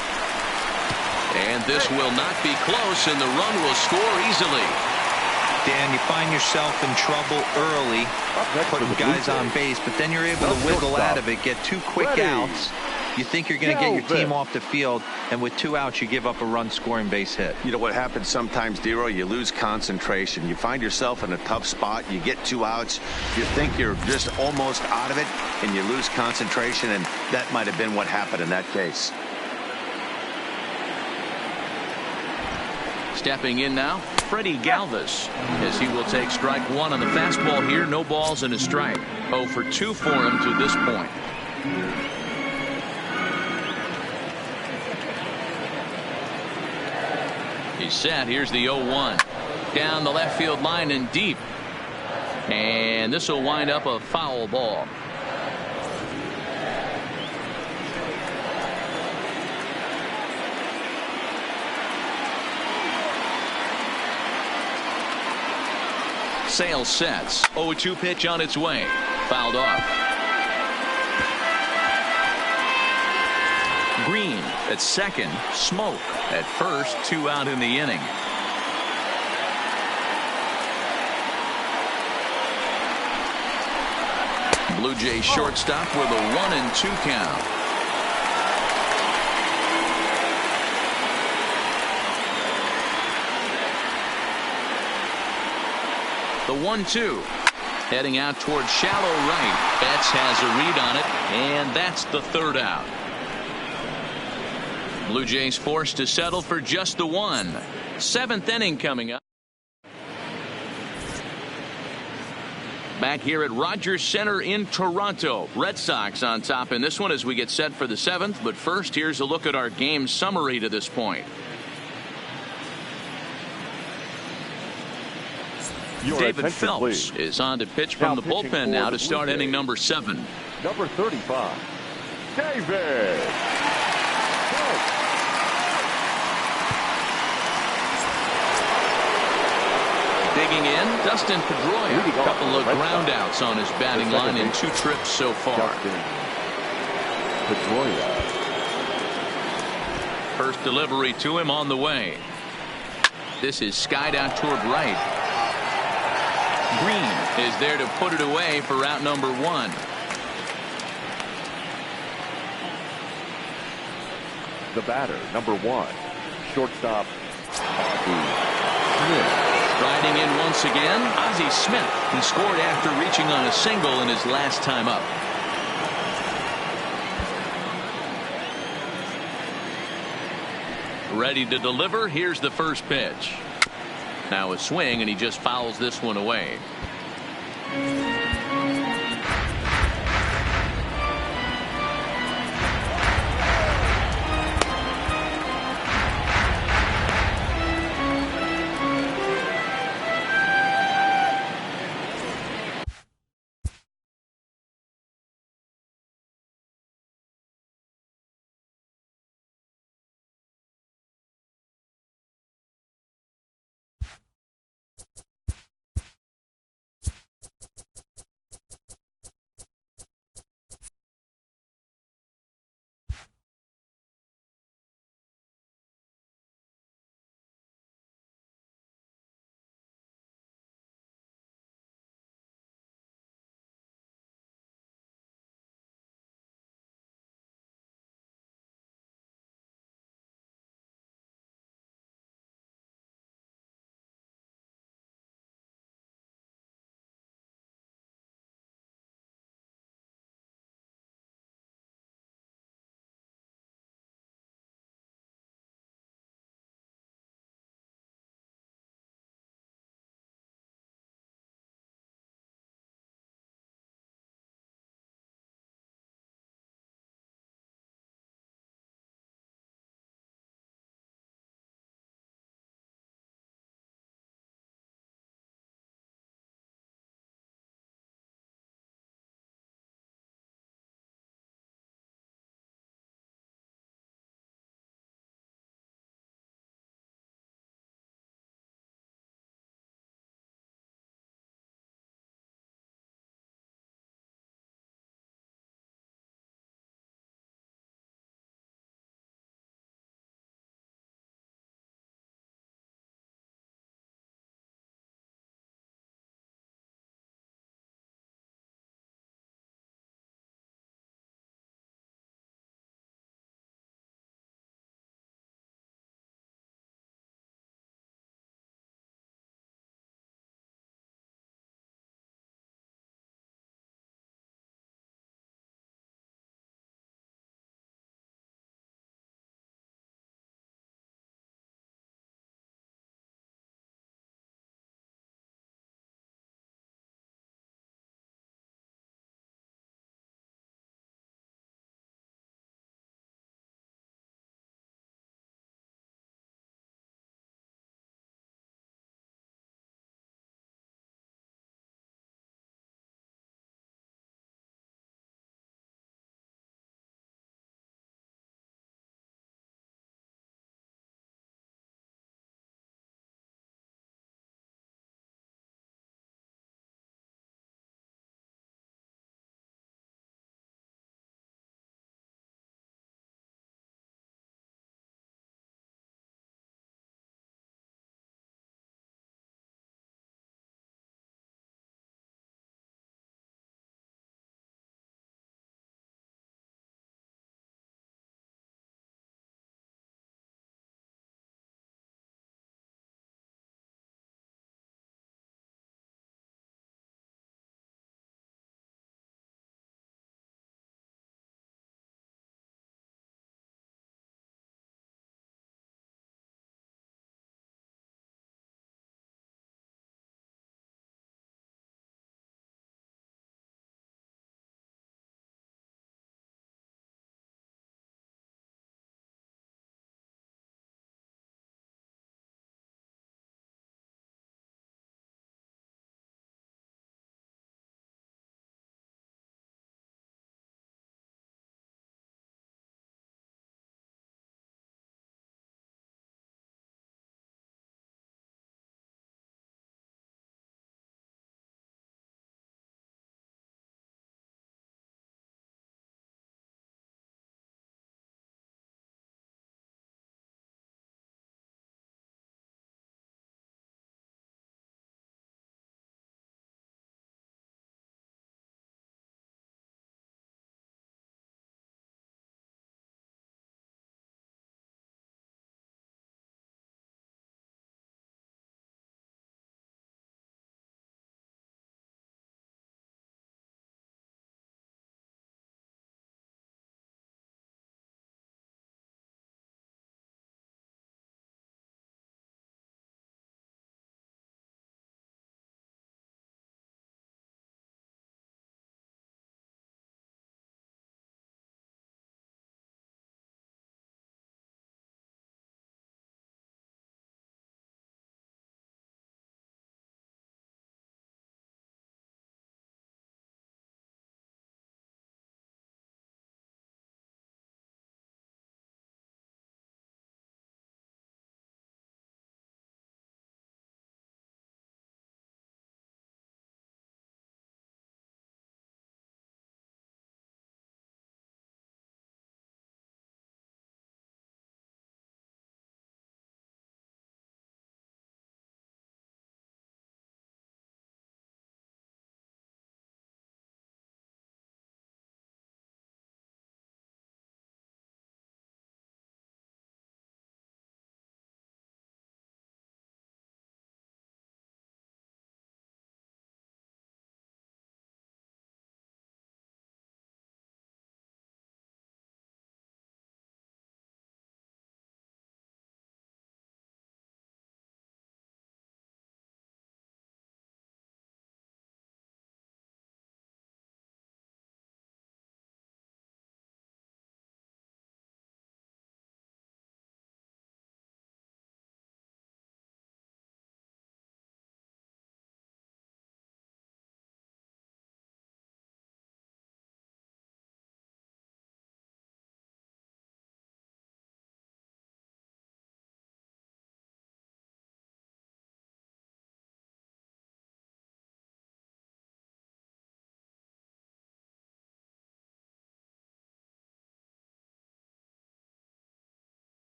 And this will not be close, and the run will score easily. Dan, you find yourself in trouble early putting guys on base, but then you're able to wiggle out of it, get 2 quick outs. You think you're going to get your team off the field, and with 2 outs, you give up a run-scoring base hit. You know what happens sometimes, Dero? You lose concentration. You find yourself in a tough spot. You get 2 outs. You think you're just almost out of it, and you lose concentration, and that might have been what happened in that case. Stepping in now, Freddie Galvis, as he will take strike 1 on the fastball here. No balls and a strike. 0 for 2 for him to this point. He's set. Here's the 0-1. Down the left field line and deep. And this will wind up a foul ball. Sale sets. 0-2 pitch on its way. Fouled off. Green at second. Smoke at first. 2 out in the inning. Blue Jays shortstop with a 1-2 count. The 1-2. Heading out towards shallow right. Betts has a read on it, and that's the 3rd out. Blue Jays forced to settle for just the 1. 7th inning coming up. Back here at Rogers Center in Toronto. Red Sox on top in this one as we get set for the 7th. But first, here's a look at our game summary to this point. David Phelps is on to pitch from the bullpen now to start inning number 7. Number 35, David. Digging in, Dustin Pedroia. A couple of ground outs on his batting line in 2 trips so far. First delivery to him on the way. This is skied out toward right. Green is there to put it away for out number 1. The batter, number 1, shortstop, Ozzie Smith. Riding in once again, Ozzie Smith. He scored after reaching on a single in his last time up. Ready to deliver. Here's the first pitch. Now a swing, and he just fouls this one away.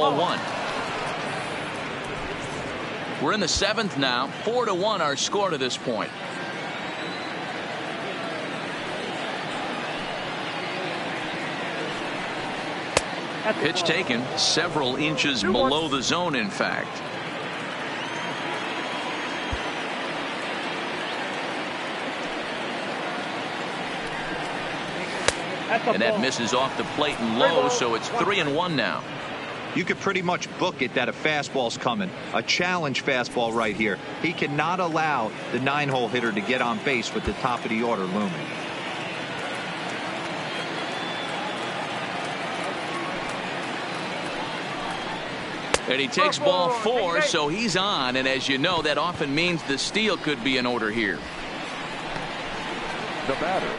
ball one. We're in the seventh now. 4-1 our score to this point. Pitch taken several inches below the zone, in fact. And that misses off the plate and low, so it's 3-1 now. You could pretty much book it that a fastball's coming. A challenge fastball right here. He cannot allow the 9-hole hitter to get on base with the top of the order looming. And he takes ball 4, so he's on. And as you know, that often means the steal could be in order here. The batter,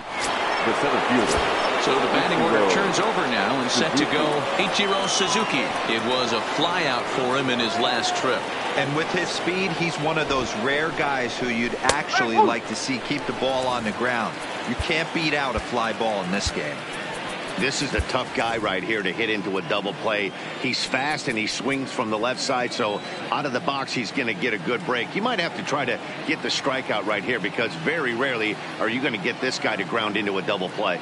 the center fielder. So the batting order turns over now and set to go Ichiro Suzuki. It was a flyout for him in his last trip. And with his speed, he's one of those rare guys who you'd actually like to see keep the ball on the ground. You can't beat out a fly ball in this game. This is a tough guy right here to hit into a double play. He's fast and he swings from the left side, so out of the box he's going to get a good break. You might have to try to get the strikeout right here because very rarely are you going to get this guy to ground into a double play.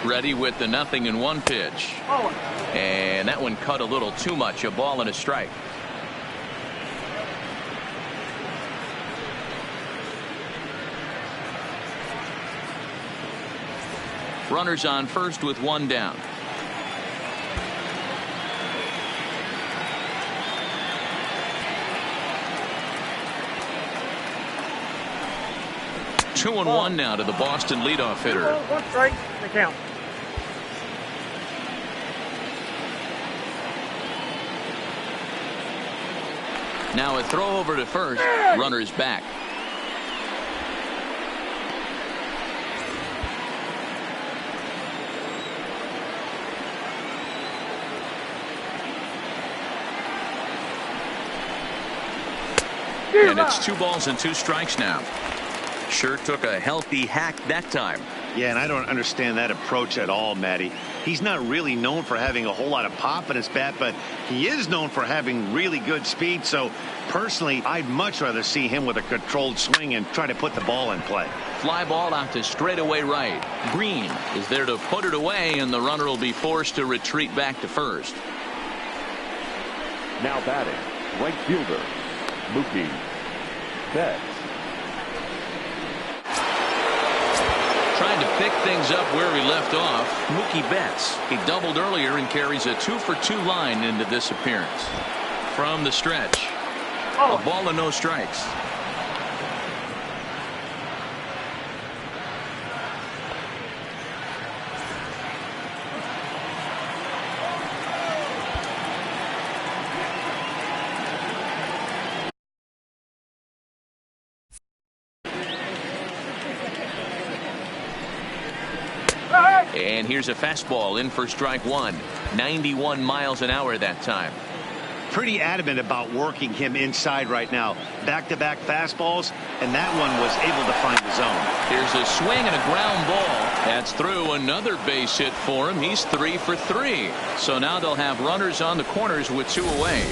Ready with the 0-1 pitch. And that one cut a little too much. A ball and a strike. Runners on first with one down. Two and one now to the Boston leadoff hitter. 1 strike, the count. Now a throw over to first. Runners back. And it's 2 balls and 2 strikes now. Sure took a healthy hack that time. Yeah, and I don't understand that approach at all, Matty. He's not really known for having a whole lot of pop in his bat, but he is known for having really good speed. So personally, I'd much rather see him with a controlled swing and try to put the ball in play. Fly ball out to straightaway right. Green is there to put it away, and the runner will be forced to retreat back to first. Now batting, right fielder, Mookie Betts. Trying to pick things up where he left off. Mookie Betts. He doubled earlier and carries a 2-for-2 line into this appearance. From the stretch. A ball and no strikes. And here's a fastball in for strike one. 91 miles an hour that time. Pretty adamant about working him inside right now. Back-to-back fastballs, and that one was able to find the zone. Here's a swing and a ground ball. That's through. Another base hit for him. He's 3 for 3. So now they'll have runners on the corners with 2 away.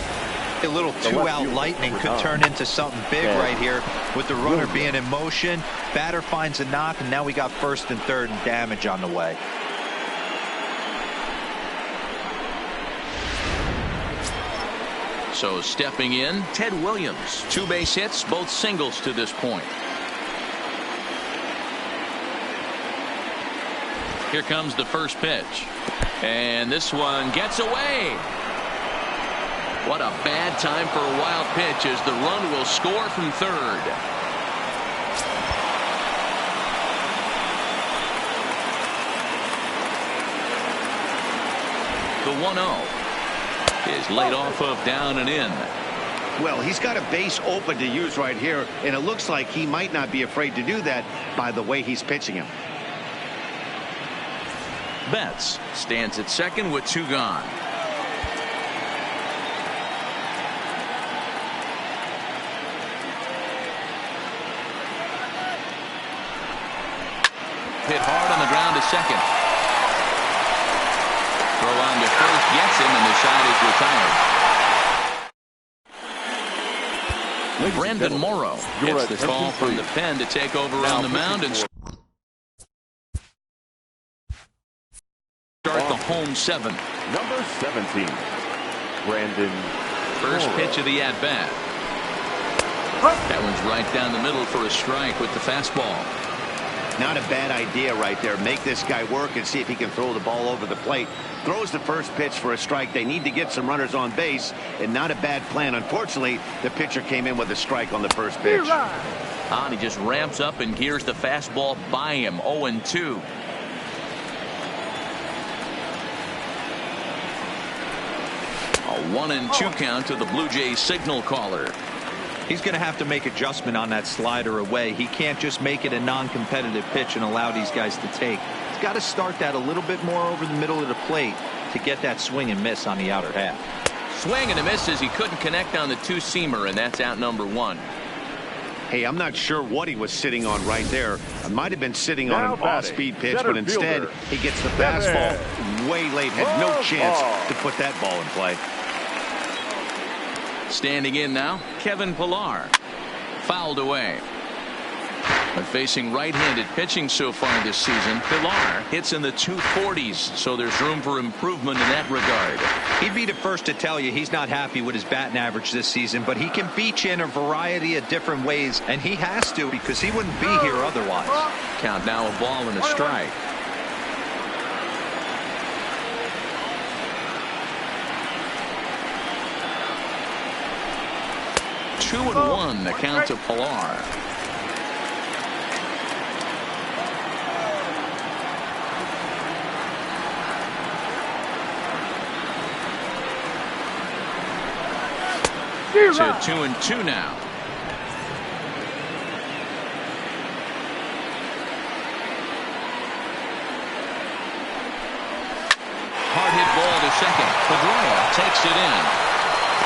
A little 2-out lightning could turn into something big right here with the runner being in motion. Batter finds a knock, and now we got first and third and damage on the way. So stepping in, Ted Williams. 2 base hits, both singles to this point. Here comes the first pitch. And this one gets away. What a bad time for a wild pitch as the run will score from third. The 1-0 is laid off of down and in. Well, he's got a base open to use right here, and it looks like he might not be afraid to do that by the way he's pitching him. Betts stands at second with 2 gone. Hit hard on the ground to second. Throw on to first gets him, and the side is retired. Brandon Morrow gets the call from the pen to take over on the mound and start the home 7. Number 17, Brandon First Morrow. pitch of the at-bat. That one's right down the middle for a strike with the fastball. Not a bad idea right there. Make this guy work and see if he can throw the ball over the plate. Throws the first pitch for a strike. They need to get some runners on base, and not a bad plan. Unfortunately, the pitcher came in with a strike on the first pitch. And he just ramps up and gears the fastball by him. 0-2. A 1-2 count to the Blue Jays signal caller. He's going to have to make adjustment on that slider away. He can't just make it a non-competitive pitch and allow these guys to take. He's got to start that a little bit more over the middle of the plate to get that swing and miss on the outer half. Swing and a miss as he couldn't connect on the 2-seamer, and that's out number 1. Hey, I'm not sure what he was sitting on right there. It might have been sitting on an off-speed pitch, but instead he gets the fastball way late. Had no chance to put that ball in play. Standing in now, Kevin Pillar. Fouled away. But facing right-handed pitching so far this season, Pillar hits in the 240s, so there's room for improvement in that regard. He'd be the first to tell you he's not happy with his batting average this season, but he can beat you in a variety of different ways, and he has to because he wouldn't be here otherwise. Count now a ball and a strike. Two and 1 the count to Pillar. To 2-2 now. Hard hit ball to second. Pedroia takes it in.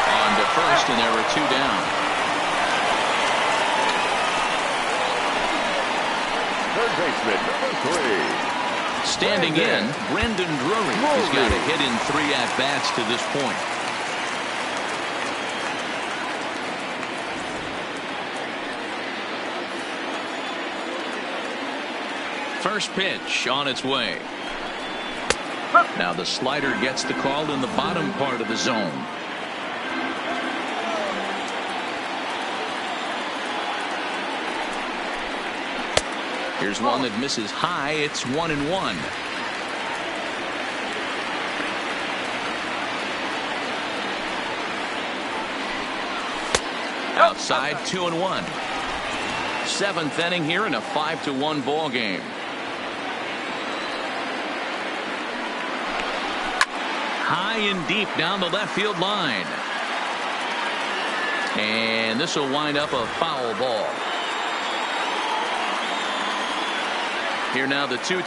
On to first, and there are 2 down. Third baseman, number 3. Standing in, Brendan Drury has got a hit in 3 at-bats to this point. First pitch on its way. Now the slider gets the call in the bottom part of the zone. Here's one that misses high. It's 1-1. Outside, 2-1. 7th inning here in a 5-1 ball game. High and deep down the left field line. And this will wind up a foul ball. Here now the 2-2.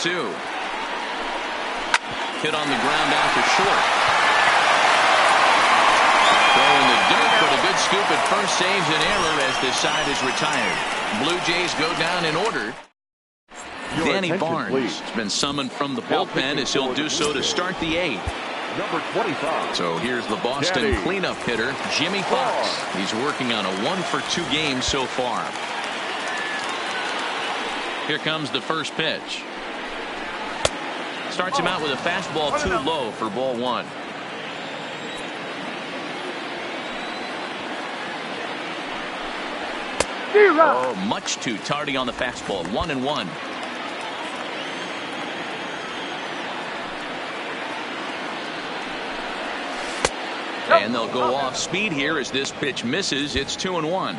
Hit on the ground out to short. Throw in the dirt, but a good scoop at first saves an error as the side is retired. Blue Jays go down in order. Danny Barnes has been summoned from the bullpen as he'll do so to start the 8th. Number 25. So here's the Boston cleanup hitter, Jimmy Fox. He's working on a 1-for-2 game so far. Here comes the first pitch. Starts him out with a fastball too low for ball 1. Oh, much too tardy on the fastball. 1-1. And they'll go off speed here as this pitch misses. It's 2-1.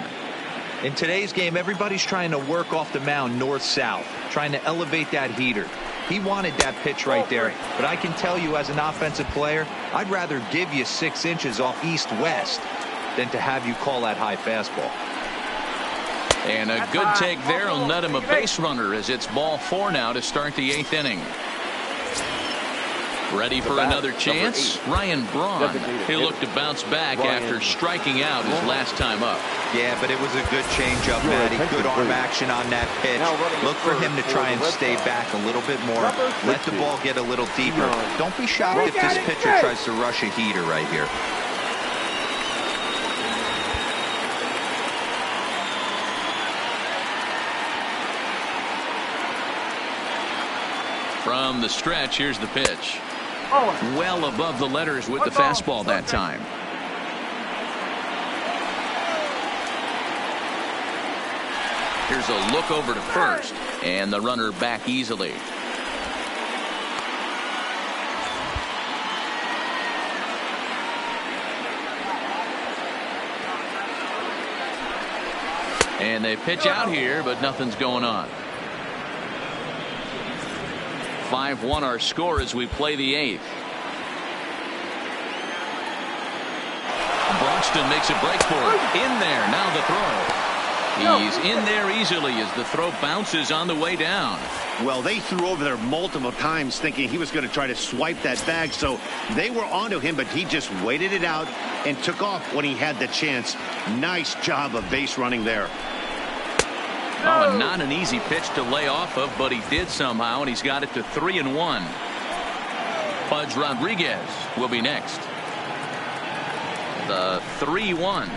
In today's game, everybody's trying to work off the mound north-south, trying to elevate that heater. He wanted that pitch right there, but I can tell you as an offensive player, I'd rather give you 6 inches off east-west than to have you call that high fastball. And a good take there will net him a base runner as it's ball 4 now to start the 8th inning. Ready for another chance? Ryan Braun. He looked to bounce back after striking out his last time up. Yeah, but it was a good changeup, Matty. Good arm action on that pitch. Look for him to try and stay back a little bit more. Let the ball get a little deeper. Don't be shocked if this pitcher tries to rush a heater right here. From the stretch, here's the pitch. Well above the letters with the fastball that time. Here's a look over to first, and the runner back easily. And they pitch out here, but nothing's going on. 5-1 our score as we play the 8th. Broxton makes a break for it. In there, now the throw. He's in there easily as the throw bounces on the way down. Well, they threw over there multiple times thinking he was going to try to swipe that bag, so they were onto him, but he just waited it out and took off when he had the chance. Nice job of base running there. Oh, and not an easy pitch to lay off of, but he did somehow, and he's got it to 3-1. Pudge Rodriguez will be next. The 3-1.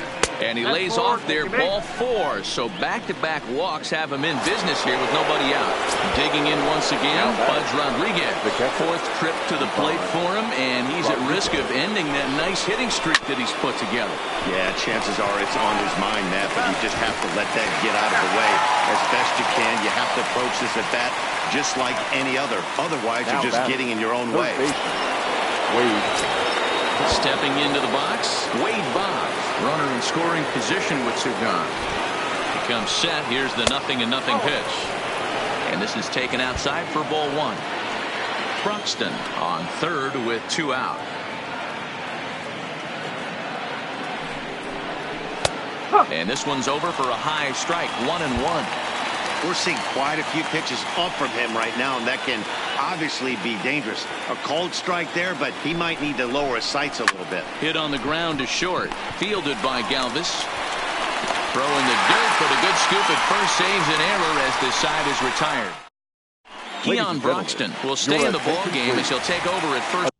And he lays off there, ball 4. So back-to-back walks have him in business here with nobody out. Digging in once again, Pudge Rodriguez. 4th trip to the plate for him, and he's at risk of ending that nice hitting streak that he's put together. Yeah, chances are it's on his mind, Matt, but you just have to let that get out of the way as best you can. You have to approach this at bat just like any other. Otherwise, you're just getting in your own way. Stepping into the box, Wade Boggs. Runner in scoring position with Sugan. He comes set. Here's the 0-0 pitch. And this is taken outside for ball 1. Broxton on third with 2 out. And this one's over for a high strike. 1-1. We're seeing quite a few pitches up from him right now, and that can obviously be dangerous. A cold strike there, but he might need to lower his sights a little bit. Hit on the ground to short. Fielded by Galvis. Throwing the dirt, but a good scoop at first saves an error as this side is retired. Keon Broxton will stay in the ball game as he'll take over at first.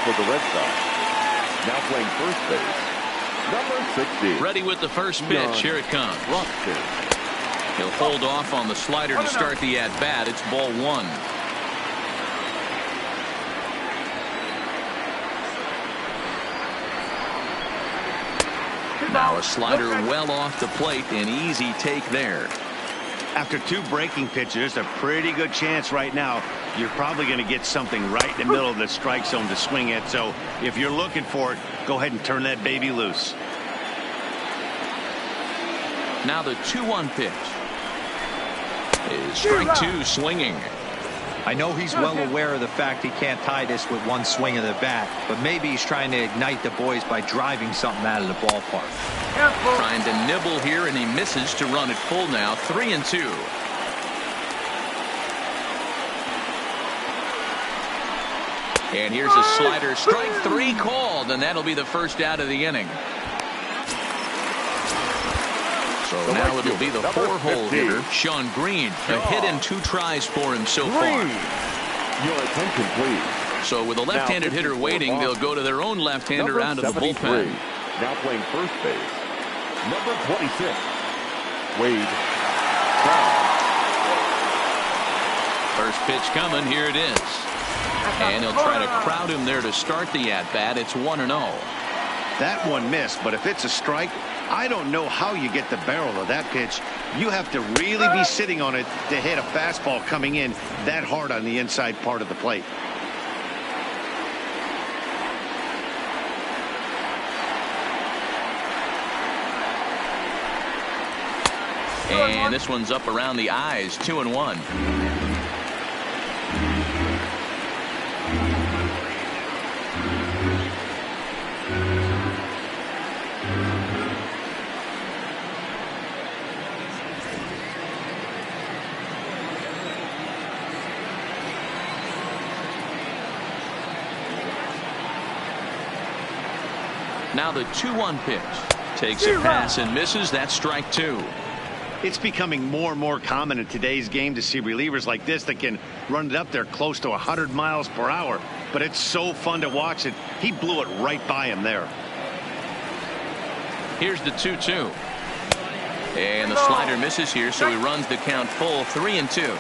For the Red Sox. Now playing first base, number 60. Ready with the first pitch. Here it comes. He'll hold off on the slider to start the at-bat. It's ball 1. Now a slider well off the plate. An easy take there. After 2 breaking pitches, a pretty good chance right now. You're probably going to get something right in the middle of the strike zone to swing at. So if you're looking for it, go ahead and turn that baby loose. Now the 2-1 pitch. Is strike 2 swinging. I know he's well aware of the fact he can't tie this with one swing of the bat, but maybe he's trying to ignite the boys by driving something out of the ballpark. Trying to nibble here, and he misses to run it full now. 3-2. And here's a slider. Strike 3 called, and that'll be the first out of the inning. So now it'll be the 4-hole hitter, Sean Green. A hit in 2 tries for him so far. Your attention, please. So with a left-handed hitter waiting, they'll go to their own left-hander out of the bullpen. Now playing first base, number 26, Wade. First pitch coming. Here it is. And he'll try to crowd him there to start the at-bat. It's 1-0. That one missed, but if it's a strike, I don't know how you get the barrel of that pitch. You have to really be sitting on it to hit a fastball coming in that hard on the inside part of the plate. And this one's up around the eyes, 2-1. Now the 2-1 pitch. Takes a pass and misses. That's strike two. It's becoming more and more common in today's game to see relievers like this that can run it up there close to 100 miles per hour. But it's so fun to watch it. He blew it right by him there. Here's the 2-2. And the slider misses here, so he runs the count full, 3-2.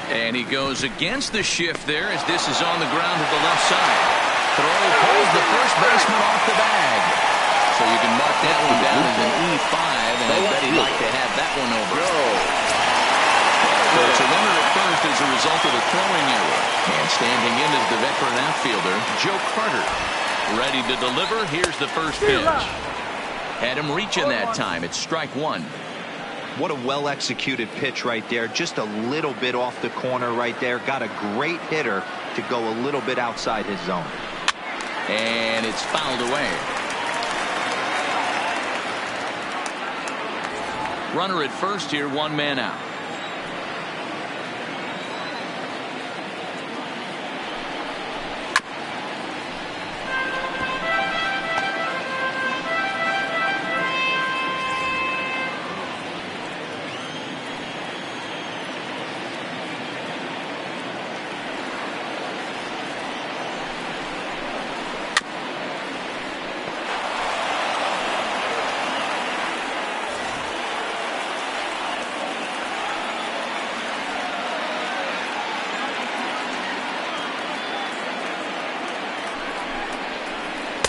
And he goes against the shift there as this is on the ground to the left side. Throw pulls the first baseman off the bag. So you can mark that one down as an E5, and I bet he'd like to have that one over. So it's a runner at first as a result of the throwing error. And standing in is the veteran outfielder, Joe Carter. Ready to deliver. Here's the first pitch. Had him reaching that time. It's strike one. What a well-executed pitch right there. Just a little bit off the corner right there. Got a great hitter to go a little bit outside his zone. And it's fouled away. Runner at first here, one man out.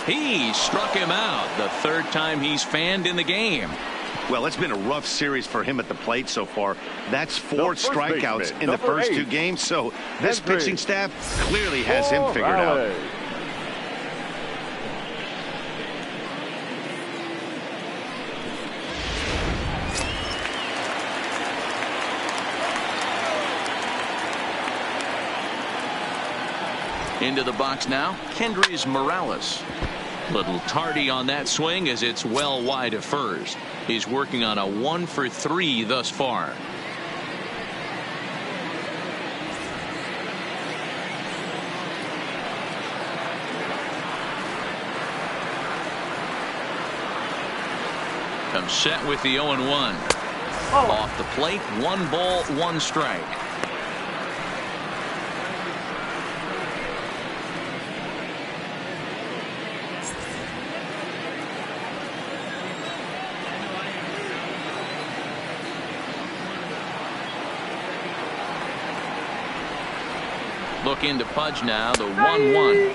He struck him out, the third time he's fanned in the game. Well, it's been a rough series for him at the plate so far. That's 4 strikeouts in the first 2 games, so this pitching staff clearly has him figured out. Into the box now, Kendrys Morales. Little tardy on that swing as it's well wide of first. He's working on a 1-for-3 thus far. Comes set with the 0-1. Off the plate, 1 ball, 1 strike. Look into Pudge now, the 1-1.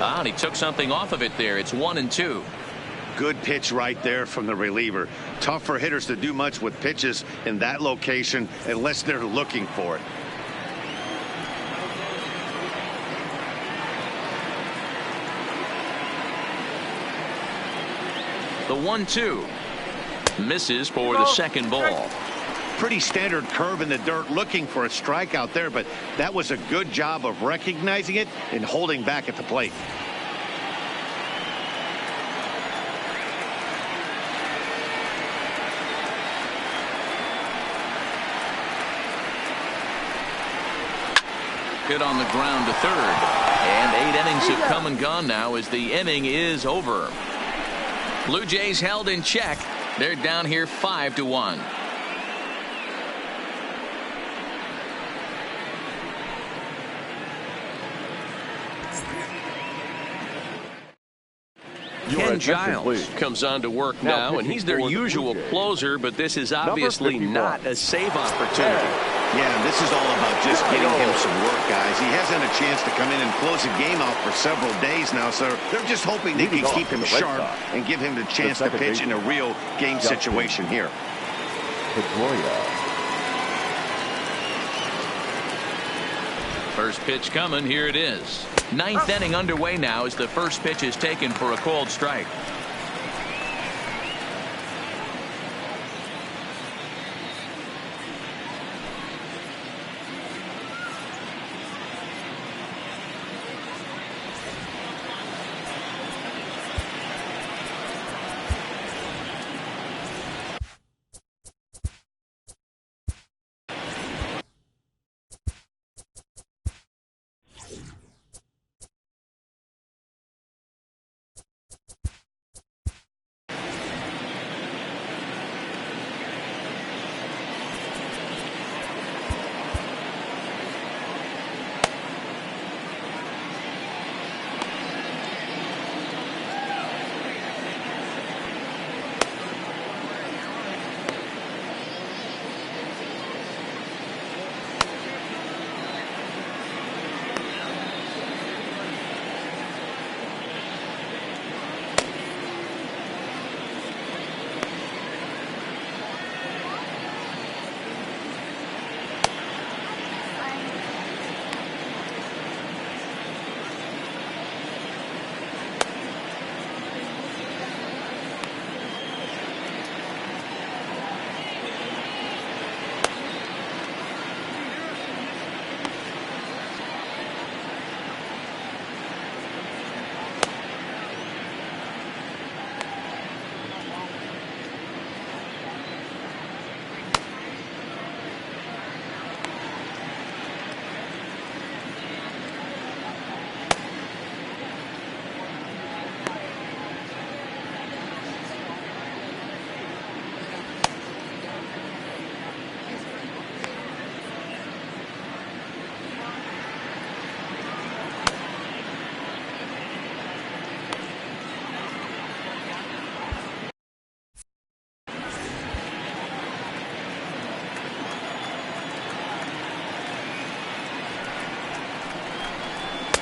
And he took something off of it there. It's 1-2. Good pitch right there from the reliever. Tough for hitters to do much with pitches in that location unless they're looking for it. The 1-2 misses for the second ball. Pretty standard curve in the dirt, looking for a strikeout there, but that was a good job of recognizing it and holding back at the plate. Hit on the ground to third. And 8 innings have come and gone now as the inning is over. Blue Jays held in check. They're down here 5-1. Ken Giles comes on to work now, and he's their usual closer, but this is obviously not a save opportunity. Yeah, this is all about just getting him some work, guys. He hasn't a chance to come in and close a game out for several days now, so they're just hoping they can keep him sharp and give him the chance to pitch in a real game situation here. Pedroia. First pitch coming. Here it is. Ninth inning underway now as the first pitch is taken for a called strike.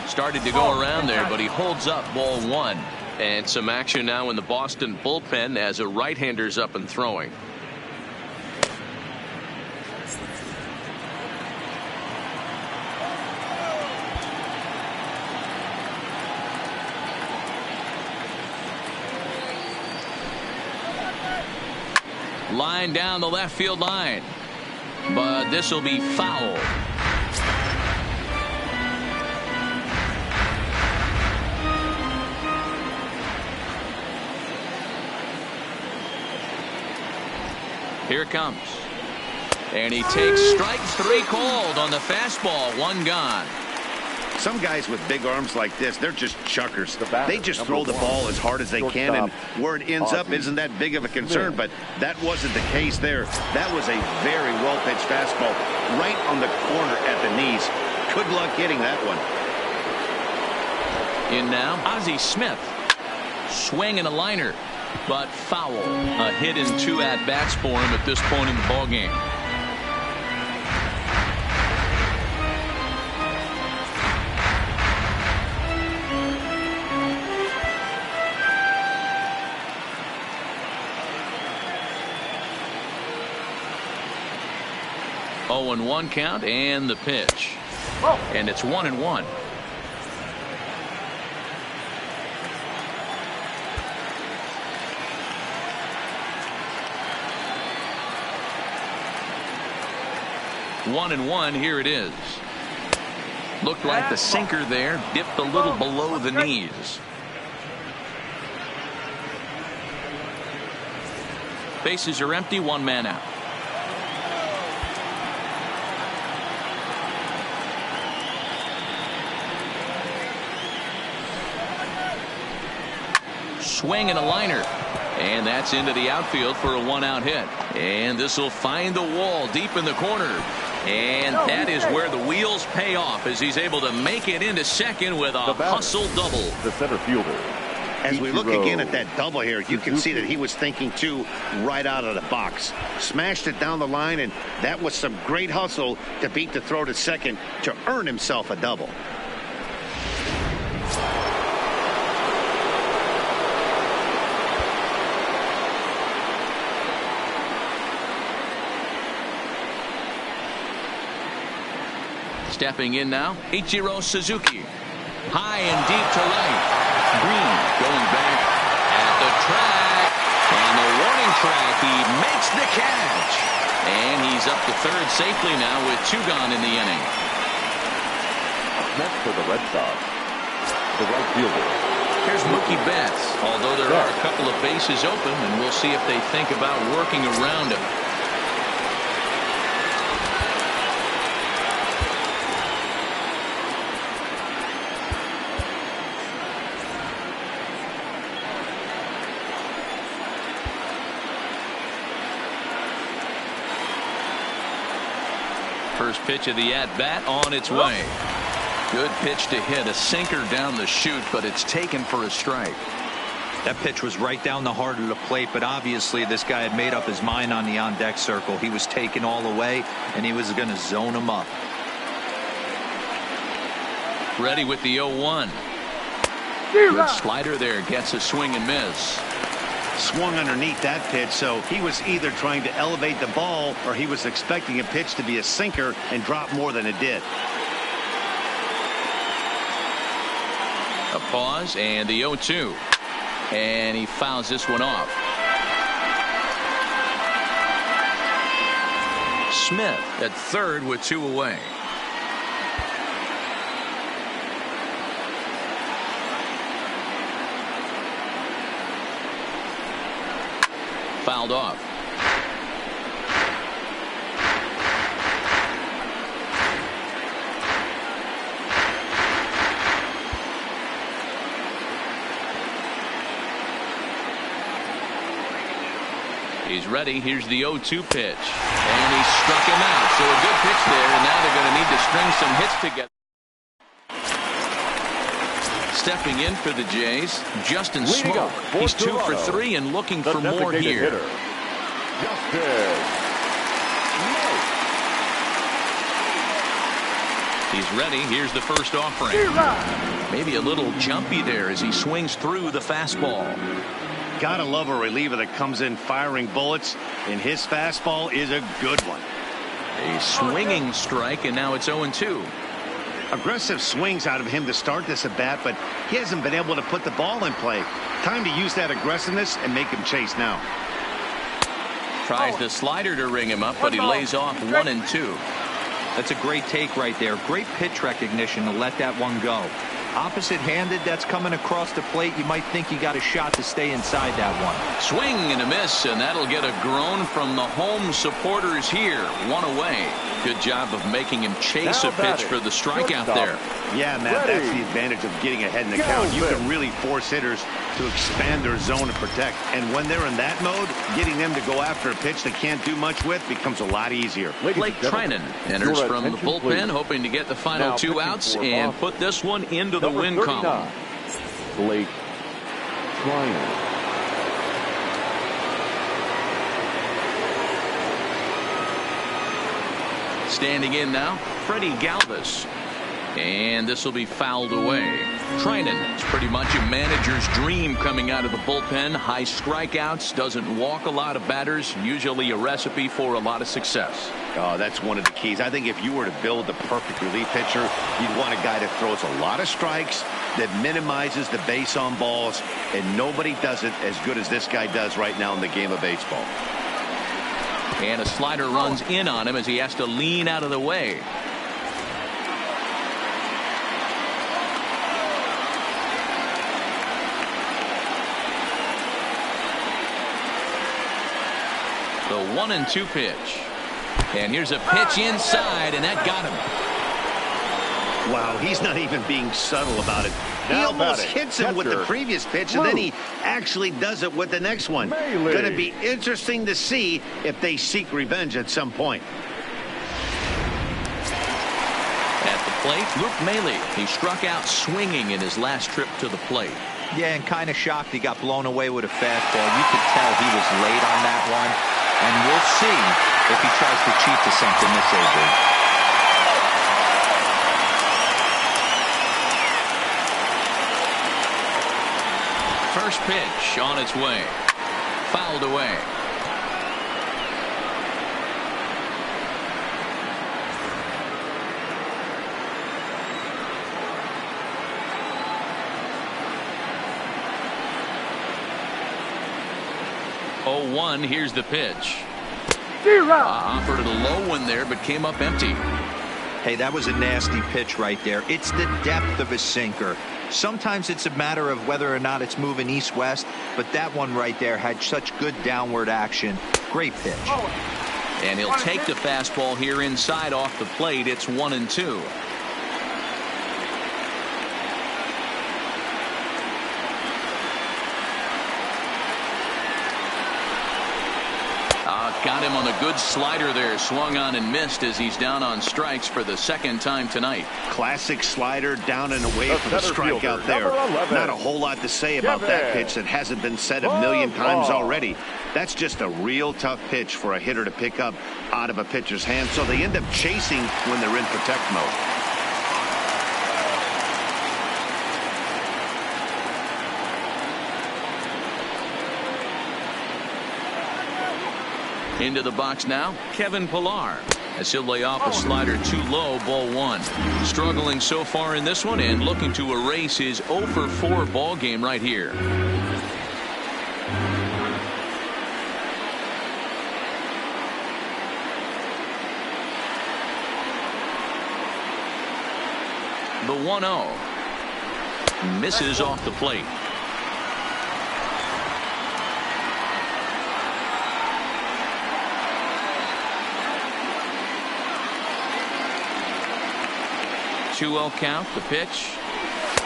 Started to go around there, but he holds up ball one. And some action now in the Boston bullpen as a right-hander's up and throwing. Line down the left field line, but this will be foul. Here it comes. And he takes strike three called on the fastball. One gone. Some guys with big arms like this, they're just chuckers. They just throw the ball as hard as they can, and where it ends up isn't that big of a concern, but that wasn't the case there. That was a very well-pitched fastball right on the corner at the knees. Good luck hitting that one. In now, Ozzie Smith. Swing and a liner, but foul. A hit in 2 at-bats for him at this point in the ballgame. Oh, and 1 count, and the pitch. And it's 1-1. One and one, here it is. Looked like the sinker there, dipped a little below the knees. Bases are empty, 1 man out. Swing and a liner. And that's into the outfield for a 1-out hit. And this will find the wall deep in the corner. And that is where the wheels pay off as he's able to make it into second with a hustle double. The center fielder. As we look again at that double here, you can see that he was thinking too right out of the box. Smashed it down the line, and that was some great hustle to beat the throw to second to earn himself a double. Stepping in now, Ichiro Suzuki. High and deep to right. Green going back at the track. And the warning track, he makes the catch. And he's up to third safely now with 2 gone in the inning. Next for the Red Sox, the right fielder. Here's Mookie Betts, although there are a couple of bases open, and we'll see if they think about working around him. First pitch of the at-bat on its way. Good pitch to hit, a sinker down the chute, but it's taken for a strike. That pitch was right down the heart of the plate, but obviously this guy had made up his mind on the on-deck circle. He was taken all the way, and he was going to zone him up. Ready with the 0-1. Good slider there, gets a swing and miss. Swung underneath that pitch, so he was either trying to elevate the ball or he was expecting a pitch to be a sinker and drop more than it did. A pause and the 0-2. And he fouls this one off. Smith at third with 2 away. Fouled off. He's ready. Here's the 0-2 pitch. And he struck him out. So a good pitch there, and now they're going to need to string some hits together. Stepping in for the Jays, Justin Smoke. He's 2 for 3 and looking for more here. He's ready. Here's the first offering. Maybe a little jumpy there as he swings through the fastball. Gotta love a reliever that comes in firing bullets, and his fastball is a good one. A swinging strike, and now it's 0-2. Aggressive swings out of him to start this at bat, but he hasn't been able to put the ball in play. Time to use that aggressiveness and make him chase now. Tries the slider to ring him up, but he lays off 1 and 2. That's a great take right there. Great pitch recognition to let that one go. Opposite-handed, that's coming across the plate. You might think he got a shot to stay inside that one. Swing and a miss, and that'll get a groan from the home supporters here. 1 away. Good job of making him chase a pitch for the strikeout there. Yeah, Matt, that's the advantage of getting ahead in the count. You can really force hitters to expand their zone and protect. And when they're in that mode, getting them to go after a pitch they can't do much with becomes a lot easier. Blake Trinan enters from the bullpen, hoping to get the final 2 outs and put this one into the win column. Blake Trinan. Standing in now, Freddie Galvis. And this will be fouled away. Trinan, it's pretty much a manager's dream coming out of the bullpen. High strikeouts, doesn't walk a lot of batters, usually a recipe for a lot of success. Oh, that's one of the keys. I think if you were to build the perfect relief pitcher, you'd want a guy that throws a lot of strikes, that minimizes the base on balls, and nobody does it as good as this guy does right now in the game of baseball. And a slider runs in on him as he has to lean out of the way. The 1 and 2 pitch. And here's a pitch inside, and that got him. Wow, he's not even being subtle about it. He almost hits him with the previous pitch, and then he actually does it with the next one. Going to be interesting to see if they seek revenge at some point. At the plate, Luke Maile. He struck out swinging in his last trip to the plate. Yeah, and kind of shocked he got blown away with a fastball. You could tell he was late on that one. And we'll see if he tries to cheat to something this evening. First pitch on its way. Fouled away. 0-1. Here's the pitch. Zero. Offered a low one there, but came up empty. Hey, that was a nasty pitch right there. It's the depth of a sinker. Sometimes it's a matter of whether or not it's moving east-west, but that one right there had such good downward action. Great pitch. And he'll take the fastball here inside off the plate. It's 1-2. Got him on a good slider there. Swung on and missed as he's down on strikes for the second time tonight. Classic slider down and away from the strikeout there. Not a whole lot to say about that pitch that hasn't been said a million times already. That's just a real tough pitch for a hitter to pick up out of a pitcher's hand. So they end up chasing when they're in protect mode. Into the box now, Kevin Pillar, as he'll lay off a slider too low, ball 1. Struggling so far in this one and looking to erase his 0-for-4 ball game right here. The 1-0 misses off the plate. Two-0 count. The pitch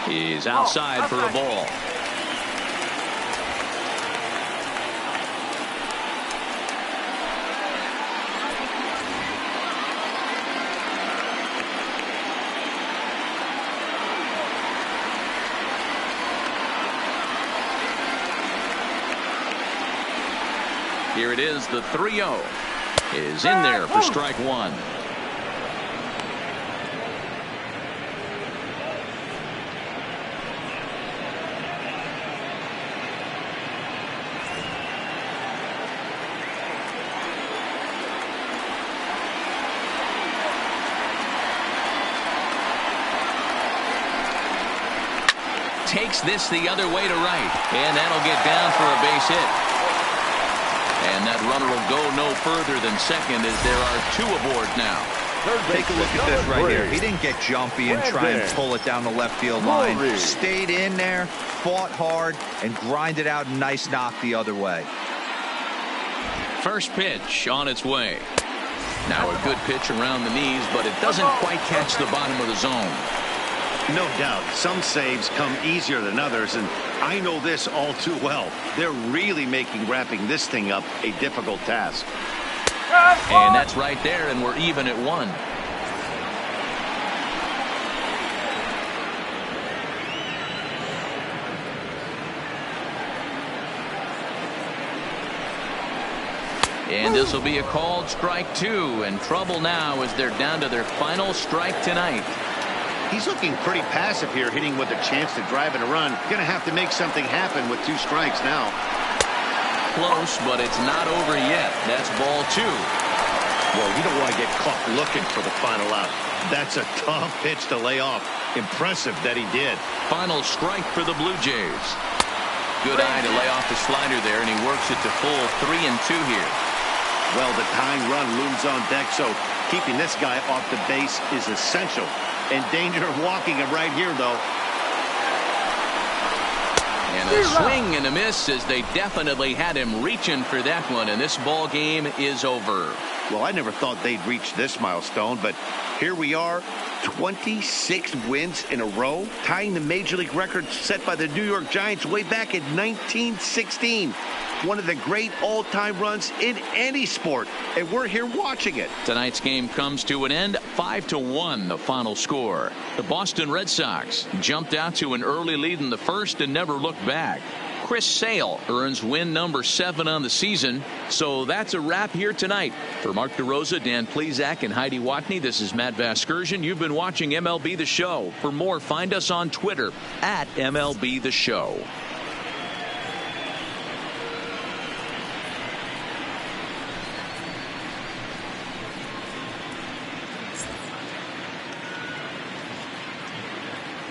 is outside for a ball. Here it is. The 3-0 is in there for strike 1. Takes this the other way to right, and that'll get down for a base hit. And that runner will go no further than second as there are 2 aboard now. Take a look at this right here. He didn't get jumpy and try and pull it down the left field line. Stayed in there, fought hard, and grinded out a nice knock the other way. First pitch on its way. Now a good pitch around the knees, but it doesn't quite catch the bottom of the zone. No doubt, some saves come easier than others, and I know this all too well. They're really making wrapping this thing up a difficult task. And that's right there, and we're even at 1. And this will be a called strike 2, and trouble now as they're down to their final strike tonight. He's looking pretty passive here, hitting with a chance to drive in a run. Going to have to make something happen with 2 strikes now. Close, but it's not over yet. That's ball 2. Well, you don't want to get caught looking for the final out. That's a tough pitch to lay off. Impressive that he did. Final strike for the Blue Jays. Good eye to lay off the slider there, and he works it to full 3-2 here. Well, the tying run looms on deck, so keeping this guy off the base is essential. In danger of walking him right here, though. And a swing and a miss as they definitely had him reaching for that one, and this ball game is over. Well, I never thought they'd reach this milestone, but here we are, 26 wins in a row, tying the Major League record set by the New York Giants way back in 1916. One of the great all-time runs in any sport, and we're here watching it. Tonight's game comes to an end, 5-1, the final score. The Boston Red Sox jumped out to an early lead in the first and never looked back. Chris Sale earns win number 7 on the season. So that's a wrap here tonight. For Mark DeRosa, Dan Plesac, and Heidi Watney, this is Matt Vasgersian. You've been watching MLB The Show. For more, find us on Twitter at MLB The Show.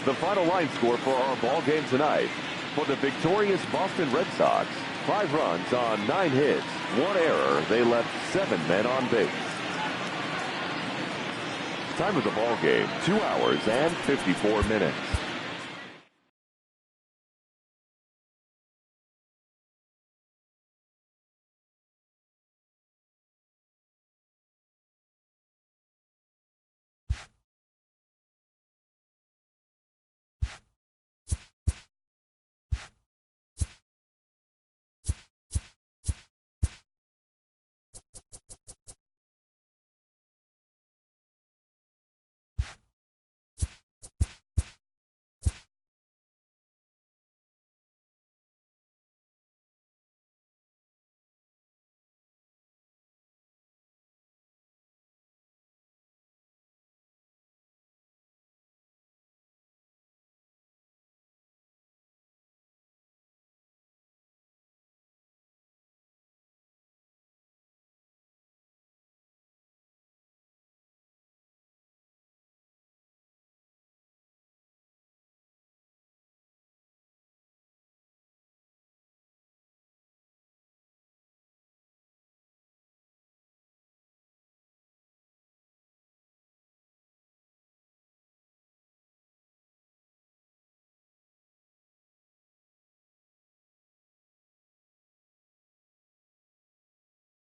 The final line score for our ball game tonight. For the victorious Boston Red Sox, 5 runs on 9 hits, 1 error. They left 7 men on base. Time of the ball game, 2 hours and 54 minutes.